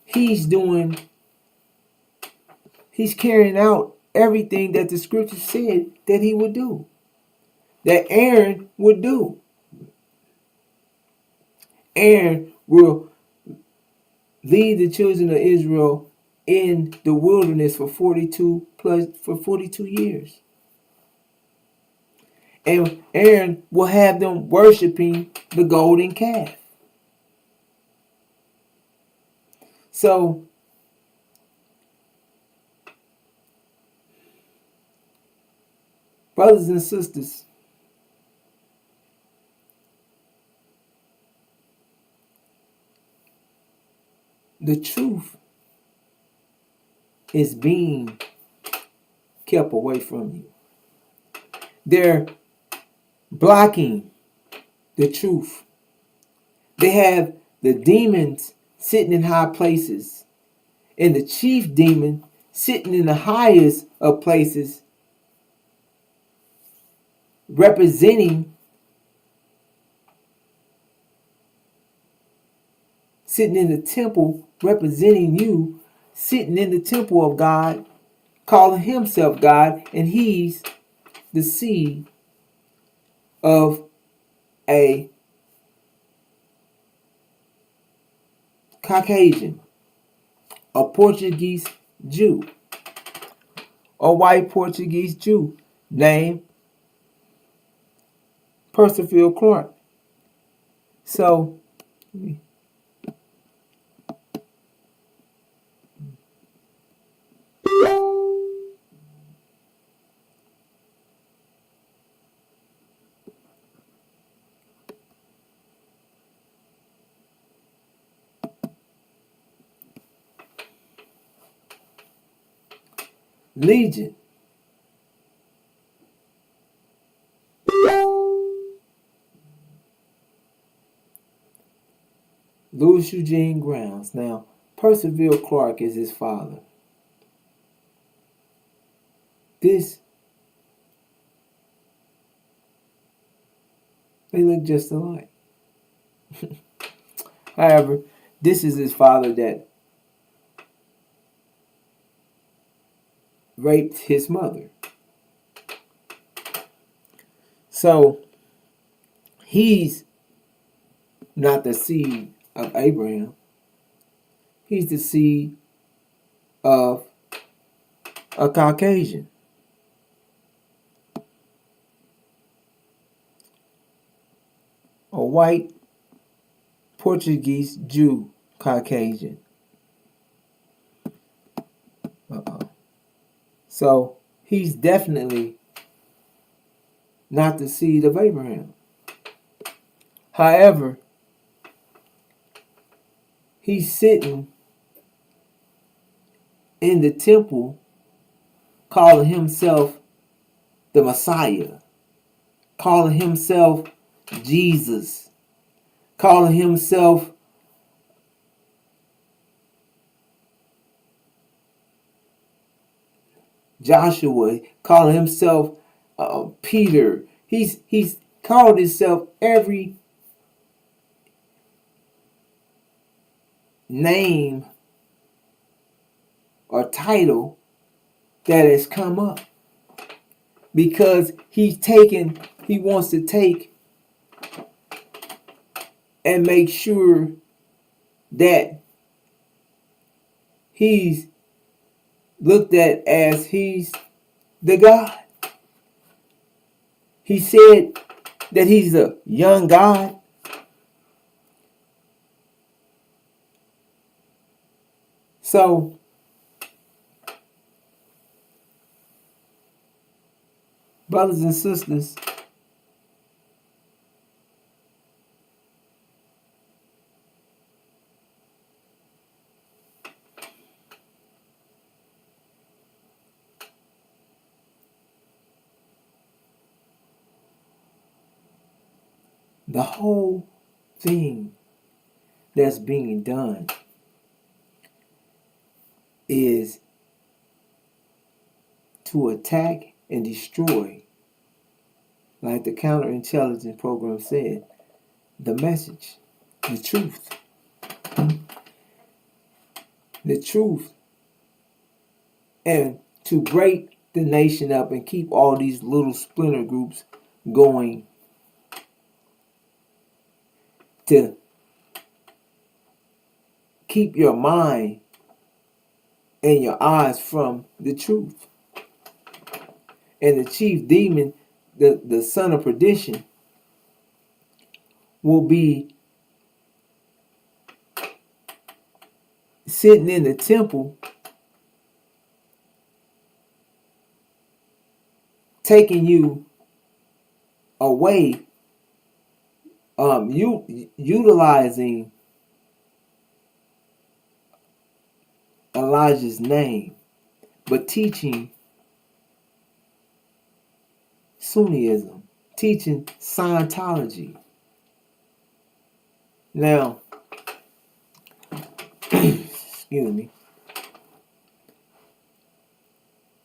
he's carrying out everything that the scripture said that he would do, that Aaron would do. Aaron will lead the children of Israel in the wilderness for 42 years. And Aaron will have them worshiping the golden calf. So brothers and sisters, the truth is being kept away from you. They're blocking the truth. They have the demons sitting in high places, and the chief demon sitting in the highest of places, representing, sitting in the temple, representing you, sitting in the temple of God, calling himself God, and he's the seed of a Caucasian, a Portuguese Jew, a white Portuguese Jew named Percival Clark. So, Legion, Louis Eugene Grounds. Now, Percival Clark is his father. They look just alike. However, this is his father that raped his mother. So, he's not the seed of Abraham. He's the seed of a Caucasian. A white Portuguese Jew Caucasian. So he's definitely not the seed of Abraham. However, he's sitting in the temple calling himself the Messiah, calling himself Jesus, calling himself Joshua, calling himself Peter. He's called himself every name or title that has come up, because he wants to take and make sure that he's looked at as he's the God. He said that he's a young God. So, brothers and sisters, the whole thing that's being done is to attack and destroy, like the counterintelligence program said, the message, the truth. The truth. And to break the nation up and keep all these little splinter groups going, to keep your mind and your eyes from the truth. And the chief demon, the son of perdition, will be sitting in the temple, taking you away, utilizing Elijah's name, but teaching Sunnism, teaching Scientology. Now, excuse me,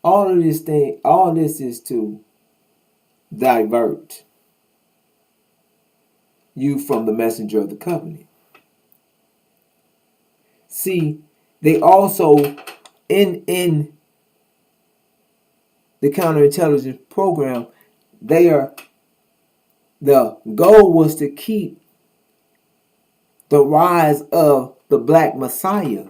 all this is to divert you from the messenger of the covenant. See, they also, in the counterintelligence program, the goal was to keep the rise of the the black Messiah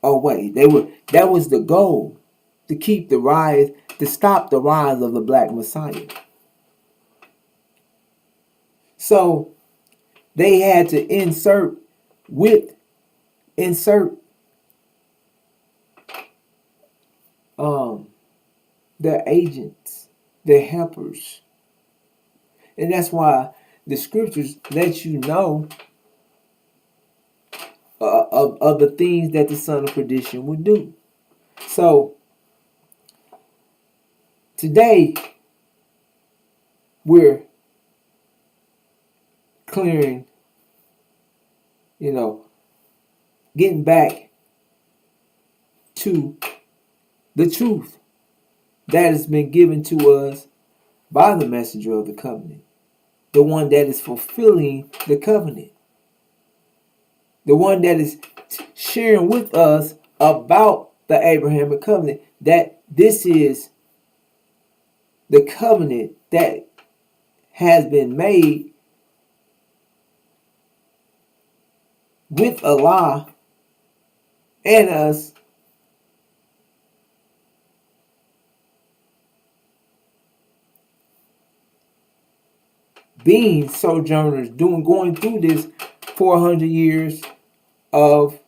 away. That was the goal, to keep the rise, to stop the rise of the black Messiah. So they had to insert their agents, their helpers. And that's why the scriptures let you know of the things that the son of perdition would do. So today we're clearing, getting back to the truth that has been given to us by the messenger of the covenant, the one that is fulfilling the covenant, the one that is sharing with us about the Abrahamic covenant, that this is the covenant that has been made with Allah and us, being sojourners, going through this 400 years of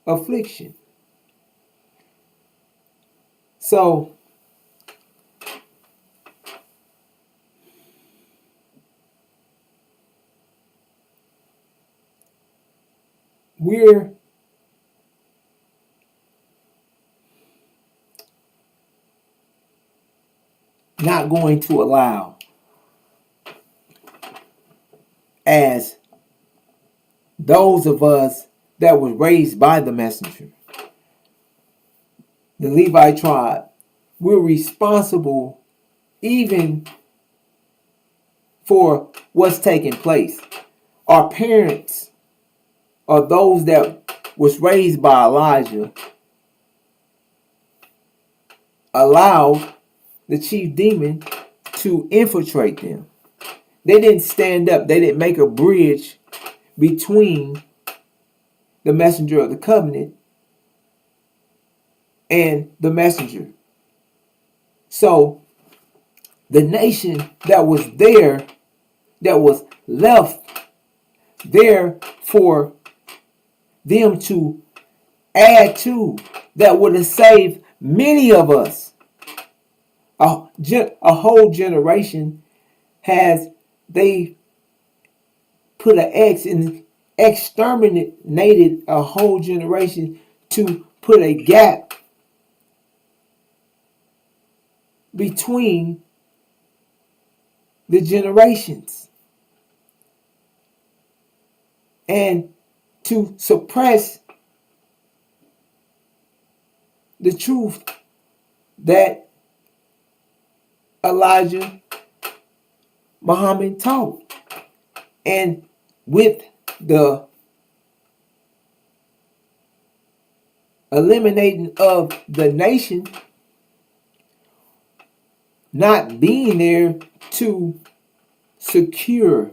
affliction. So we're not going to allow, as those of us that was raised by the messenger, the Levi tribe, we're responsible even for what's taking place. Our parents, or those that was raised by Elijah, allowed the chief demon to infiltrate them. They didn't stand up. They didn't make a bridge between the messenger of the covenant and the messenger. So the nation that was there, that was left there for them to add to, that would have saved many of us. A whole generation they put an X and exterminated a whole generation to put a gap between the generations and to suppress the truth that Elijah Muhammad taught. And with the eliminating of the nation not being there to secure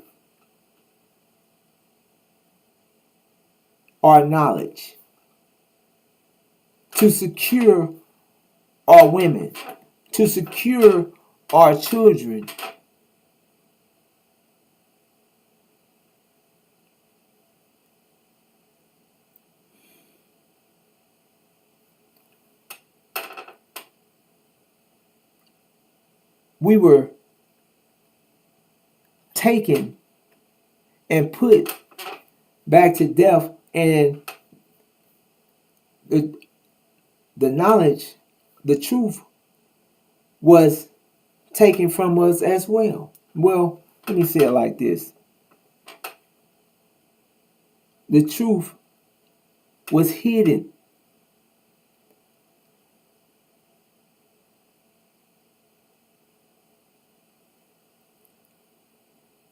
our knowledge, to secure our women, to secure our children, we were taken and put back to death, and the knowledge, the truth was taken from us as well. Well, let me say it like this. The truth was hidden.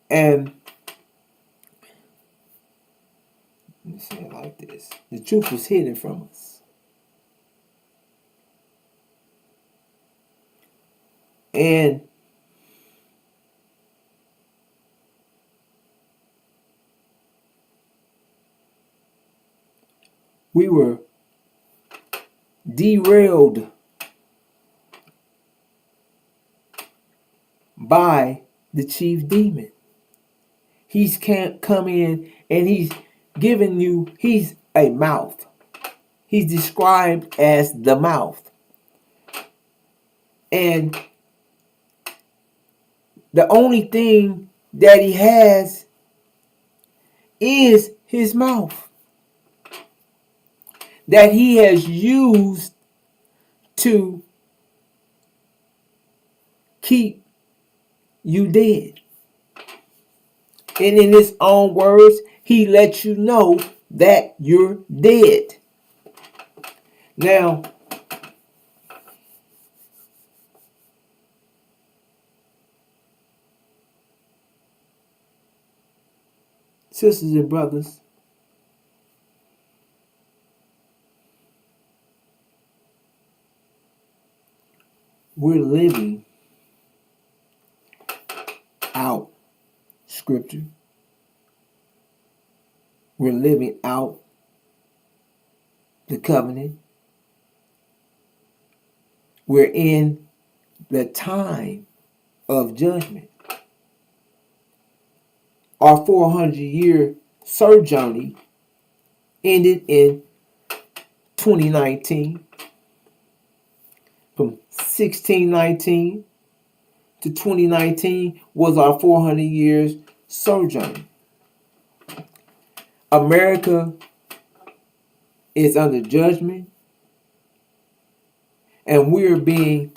And let me say it like this. The truth was hidden from us. And we were derailed by the chief demon. He's can't come in and he's giving you, he's a mouth. He's described as the mouth. And the only thing that he has is his mouth that he has used to keep you dead. And in his own words, he lets you know that you're dead. Now, sisters and brothers, we're living out Scripture. We're living out the covenant. We're in the time of judgment. Our 400-year sojourn ended in 2019. From 1619 to 2019 was our 400 years sojourn. America is under judgment, and we're being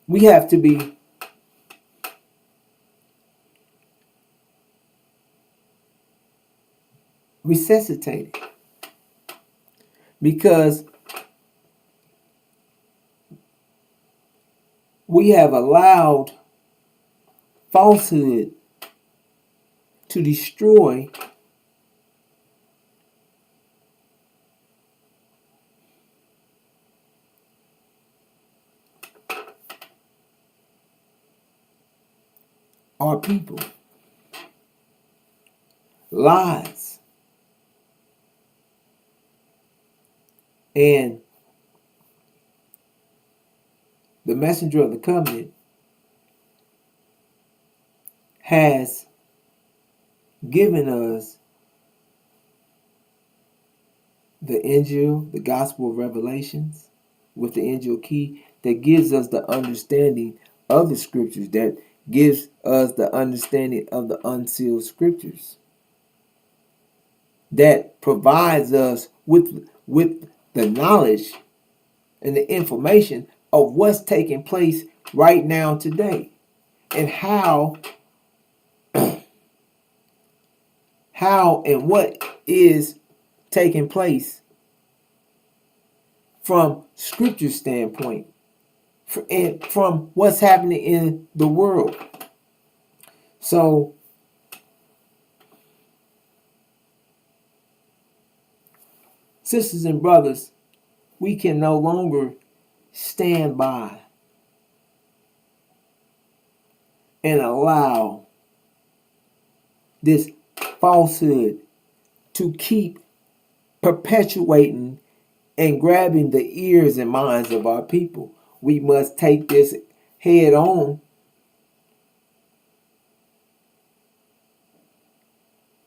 we have to be resuscitated, because we have allowed falsehood to destroy our people. Lies and the messenger of the covenant has given us the Injil, the Gospel of Revelations, with the Injil key that gives us the understanding of the Scriptures, that gives us the understanding of the unsealed Scriptures, that provides us with the knowledge and the information of what's taking place right now today, and how and what is taking place from Scripture standpoint, and from what's happening in the world. So sisters and brothers, we can no longer stand by and allow this falsehood to keep perpetuating and grabbing the ears and minds of our people. We must take this head on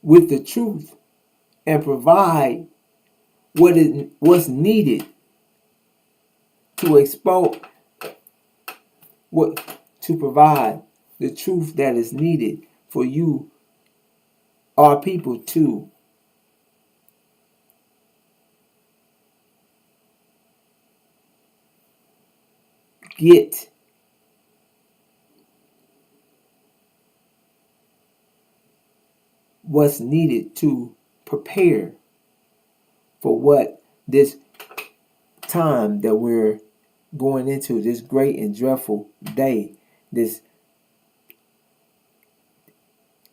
with the truth and provide what's needed to expose, to provide the truth that is needed for you, our people, to get what's needed to prepare for what this time that we're going into, this great and dreadful day, this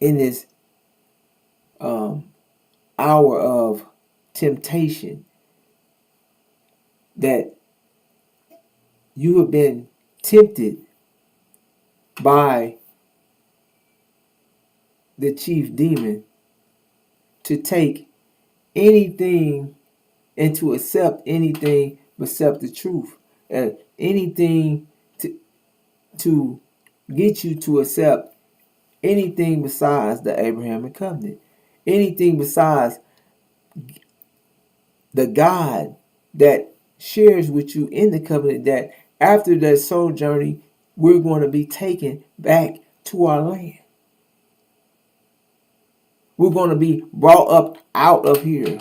in this hour of temptation, that you have been tempted by the chief demon to take anything and to accept anything except the truth. Anything to get you to accept anything besides the Abrahamic covenant. Anything besides the God that shares with you in the covenant, that after that soul journey, we're going to be taken back to our land. We're going to be brought up out of here.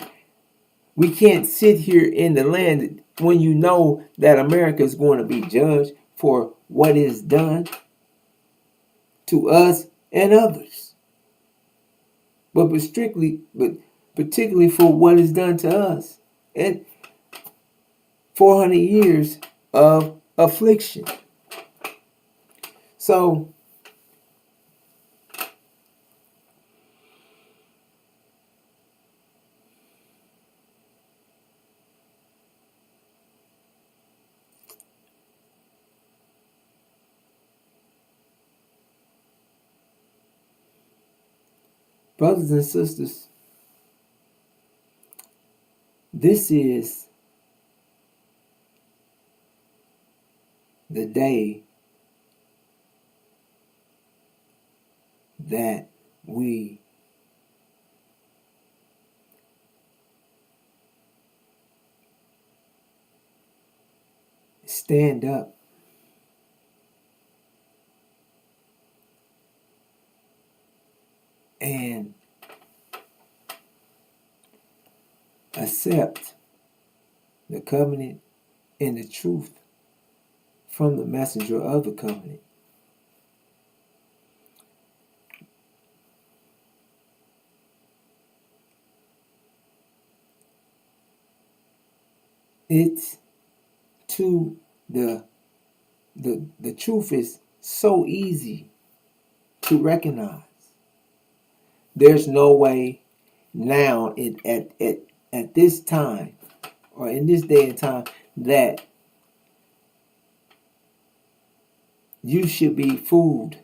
We can't sit here in the land when you know that America is going to be judged for what is done to us and others. But particularly for what is done to us. And 400 years of affliction. So brothers and sisters, this is the day that we stand up and accept the covenant and the truth from the messenger of the covenant. It's to the truth is so easy to recognize. There's no way now at this time or in this day and time that you should be fooled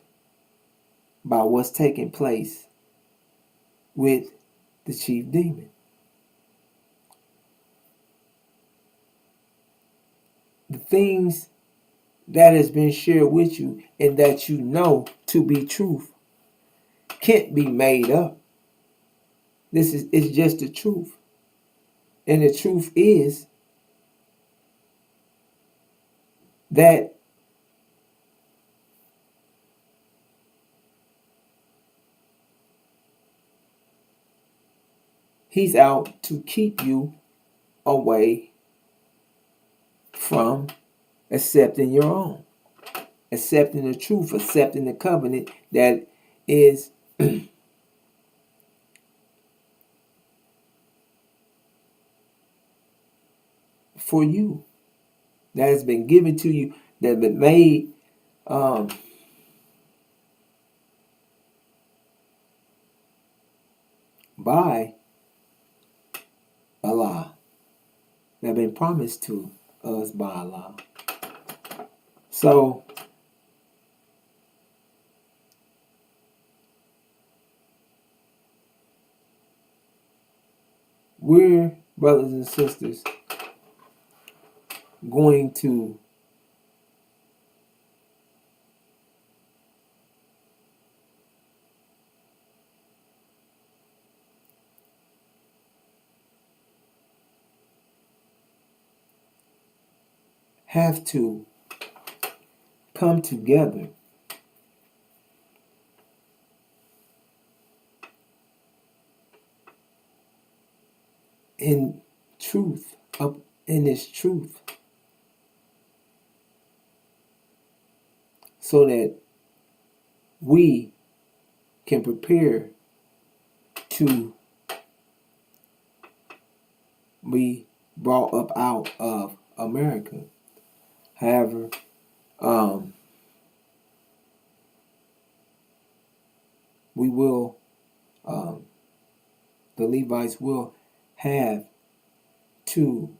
by what's taking place with the chief demon. The things that has been shared with you and that you know to be truth can't be made up. It's just the truth. And the truth is that he's out to keep you away from accepting your own, accepting the truth, accepting the covenant that is for you, that has been given to you, that has been made by Allah, that have been promised to us by Allah. So we're, brothers and sisters, going to have to come together in truth, up in this truth, so that we can prepare to be brought up out of America. However, we will, the Levites will have to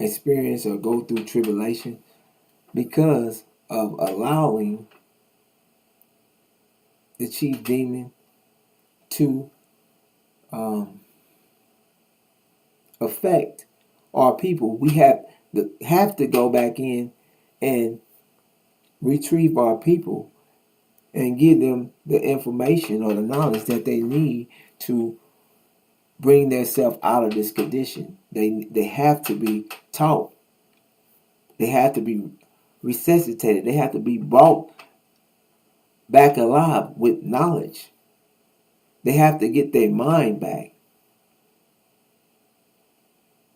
experience or go through tribulation because of allowing the chief demon to affect our people. We have to go back in and retrieve our people and give them the information or the knowledge that they need to bring themselves out of this condition. They have to be taught. They have to be resuscitated. They have to be brought back alive with knowledge. They have to get their mind back.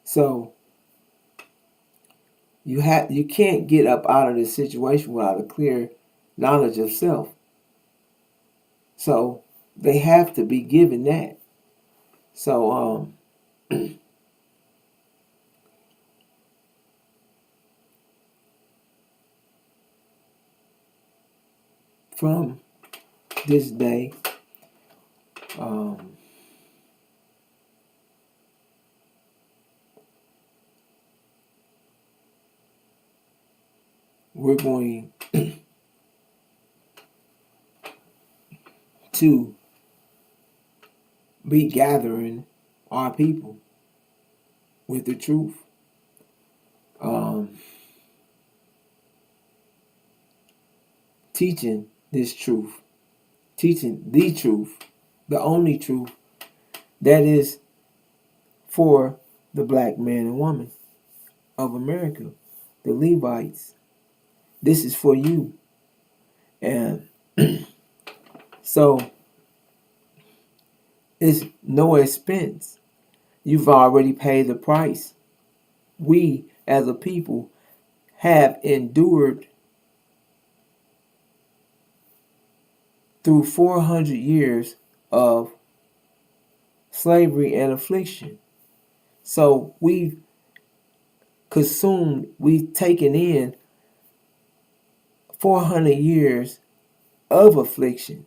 So you can't get up out of this situation without a clear knowledge of self. So they have to be given that. So from this day, we're going to be gathering our people with the truth. Teaching this truth, teaching the truth, the only truth that is for the black man and woman of America, the Levites. This is for you. And so it's no expense. You've already paid the price. We as a people have endured through 400 years of slavery and affliction. So we've taken in 400 years of affliction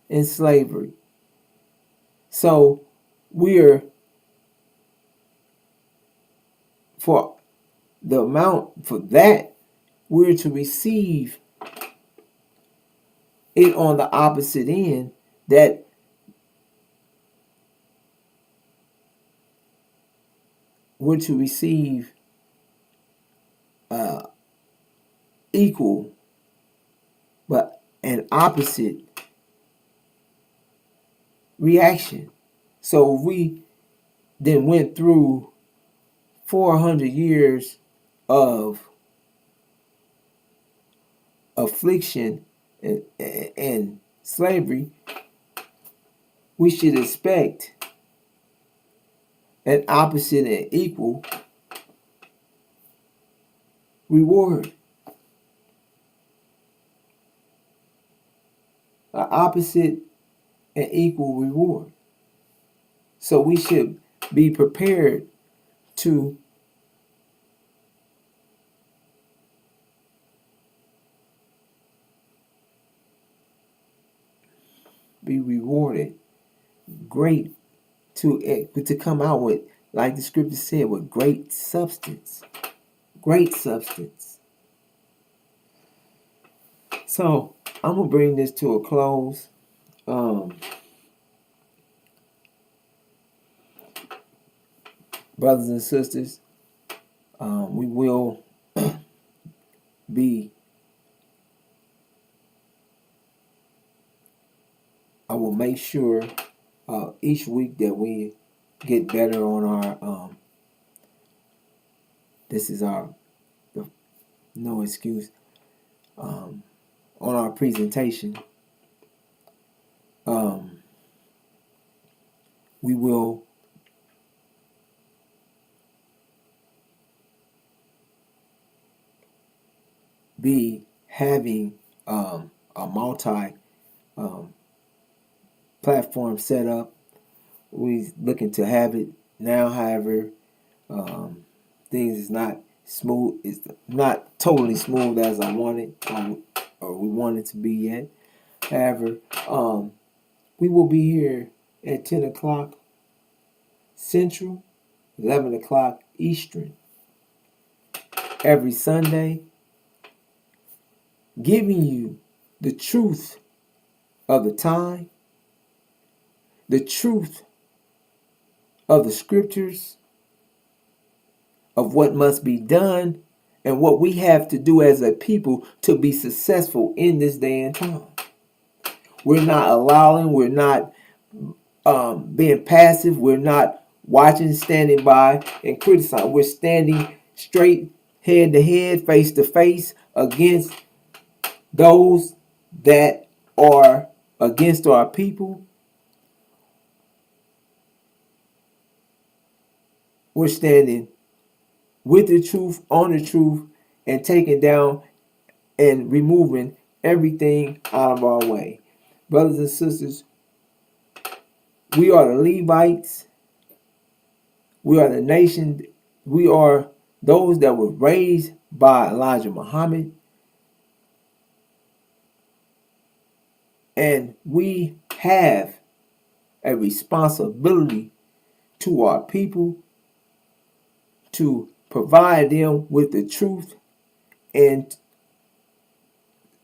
and slavery. So we're, for the amount for that, we're to receive it on the opposite end, that we're to receive equal but an opposite reaction. So we then went through 400 years of affliction and slavery. We should expect an opposite and equal reward. An opposite and equal reward. So we should be prepared to be rewarded great, to come out with, like the scripture said, with great substance. Great substance. So I'm gonna bring this to a close. Brothers and sisters, we will I will make sure each week that we get better on our this is our no excuse on our presentation. We will be having a multi platform set up. We're looking to have it now. However, things is not smooth. It's not totally smooth as I wanted or we want it to be yet. However, we will be here at 10 o'clock Central, 11 o'clock Eastern. every Sunday, giving you the truth of the time, the truth of the scriptures, of what must be done, and what we have to do as a people to be successful in this day and time. We're not allowing, we're not being passive, we're not watching, standing by, and criticizing. We're standing straight, head to head, face to face, against those that are against our people. We're standing with the truth, on the truth, and taking down and removing everything out of our way. Brothers and sisters, we are the Levites. We are the nation. We are those that were raised by Elijah Muhammad. And we have a responsibility to our people to provide them with the truth, and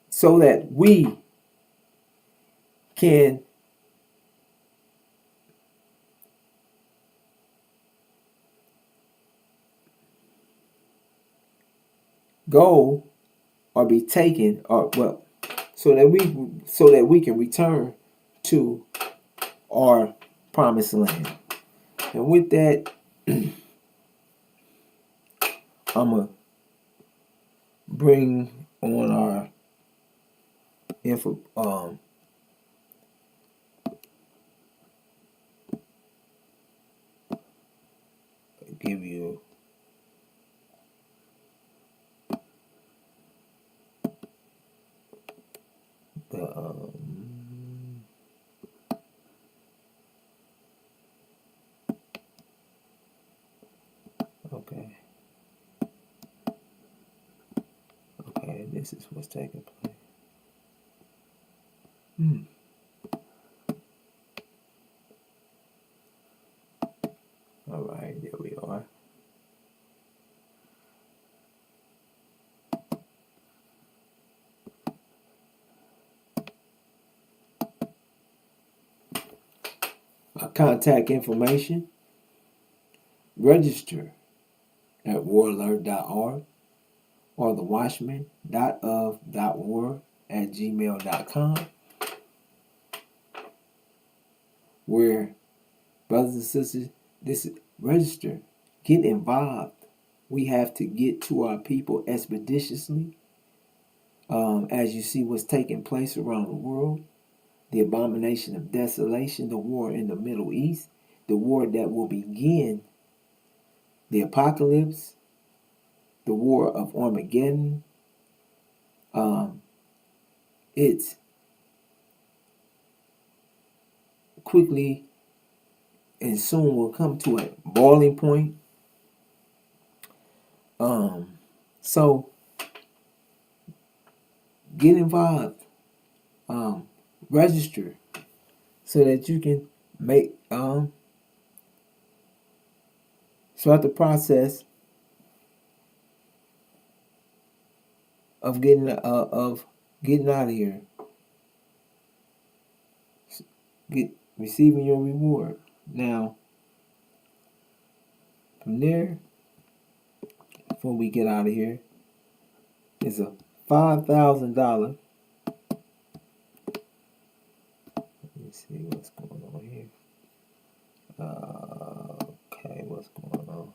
so that we can go or be taken, or well, so that we can return to our promised land. And with that, I'm gonna bring on our info. Give you the okay, this is what's taking place. All right, there we are. Our contact information: register at waralert.org or thewatchman.of.war@gmail.com, where, brothers and sisters, this register, get involved. We have to get to our people expeditiously. As you see what's taking place around the world, the abomination of desolation, the war in the Middle East, the war that will begin the apocalypse, the war of Armageddon. It's quickly and soon will come to a boiling point. So get involved, register, so that you can make start the process of getting out of here, receiving your reward. Now, from there, before we get out of here, is a $5,000. Let me see what's going on here. Okay, what's going on?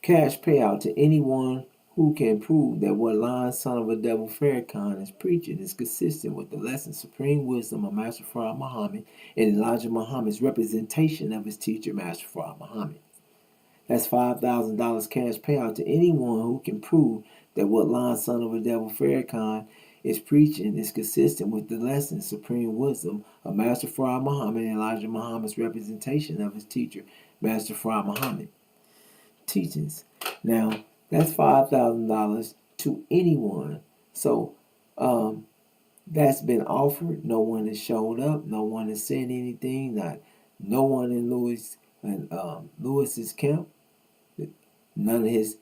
Cash payout to anyone who can prove that what lying son of a devil Farrakhan is preaching is consistent with the lesson supreme wisdom of Master Farad Muhammad and Elijah Muhammad's representation of his teacher, Master Farad Muhammad. That's $5,000 cash payout to anyone who can prove that what lying son of a devil Farrakhan is preaching is consistent with the lesson supreme wisdom of Master Farad Muhammad and Elijah Muhammad's representation of his teacher, Master Farad Muhammad teachings. Now, that's $5,000 to anyone. So, That's been offered. No one has showed up. No one has said anything. No one in Lewis's camp. None of his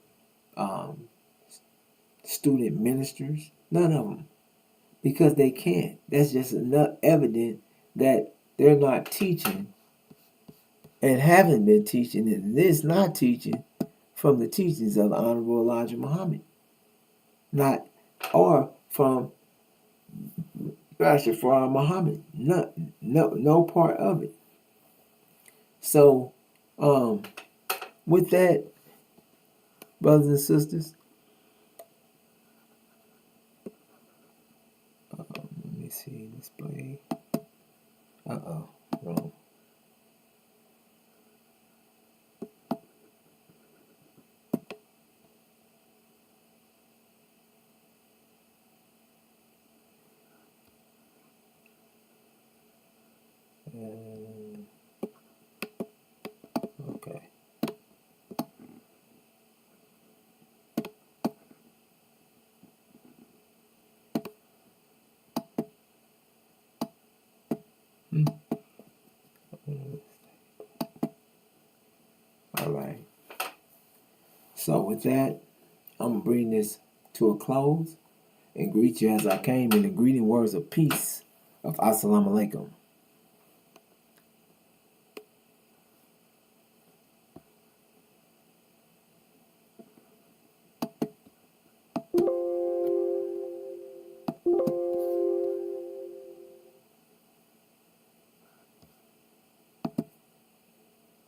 student ministers. None of them, because they can't. That's just enough evidence that they're not teaching and haven't been teaching, and is not teaching from the teachings of the Honorable Elijah Muhammad, not or from Pastor Farah Muhammad. No part of it. So, with that, brothers and sisters, let me see display. Wrong. Okay. All right. So with that, I'm going to bring this to a close and greet you as I came in the greeting words of peace of Assalamu Alaikum.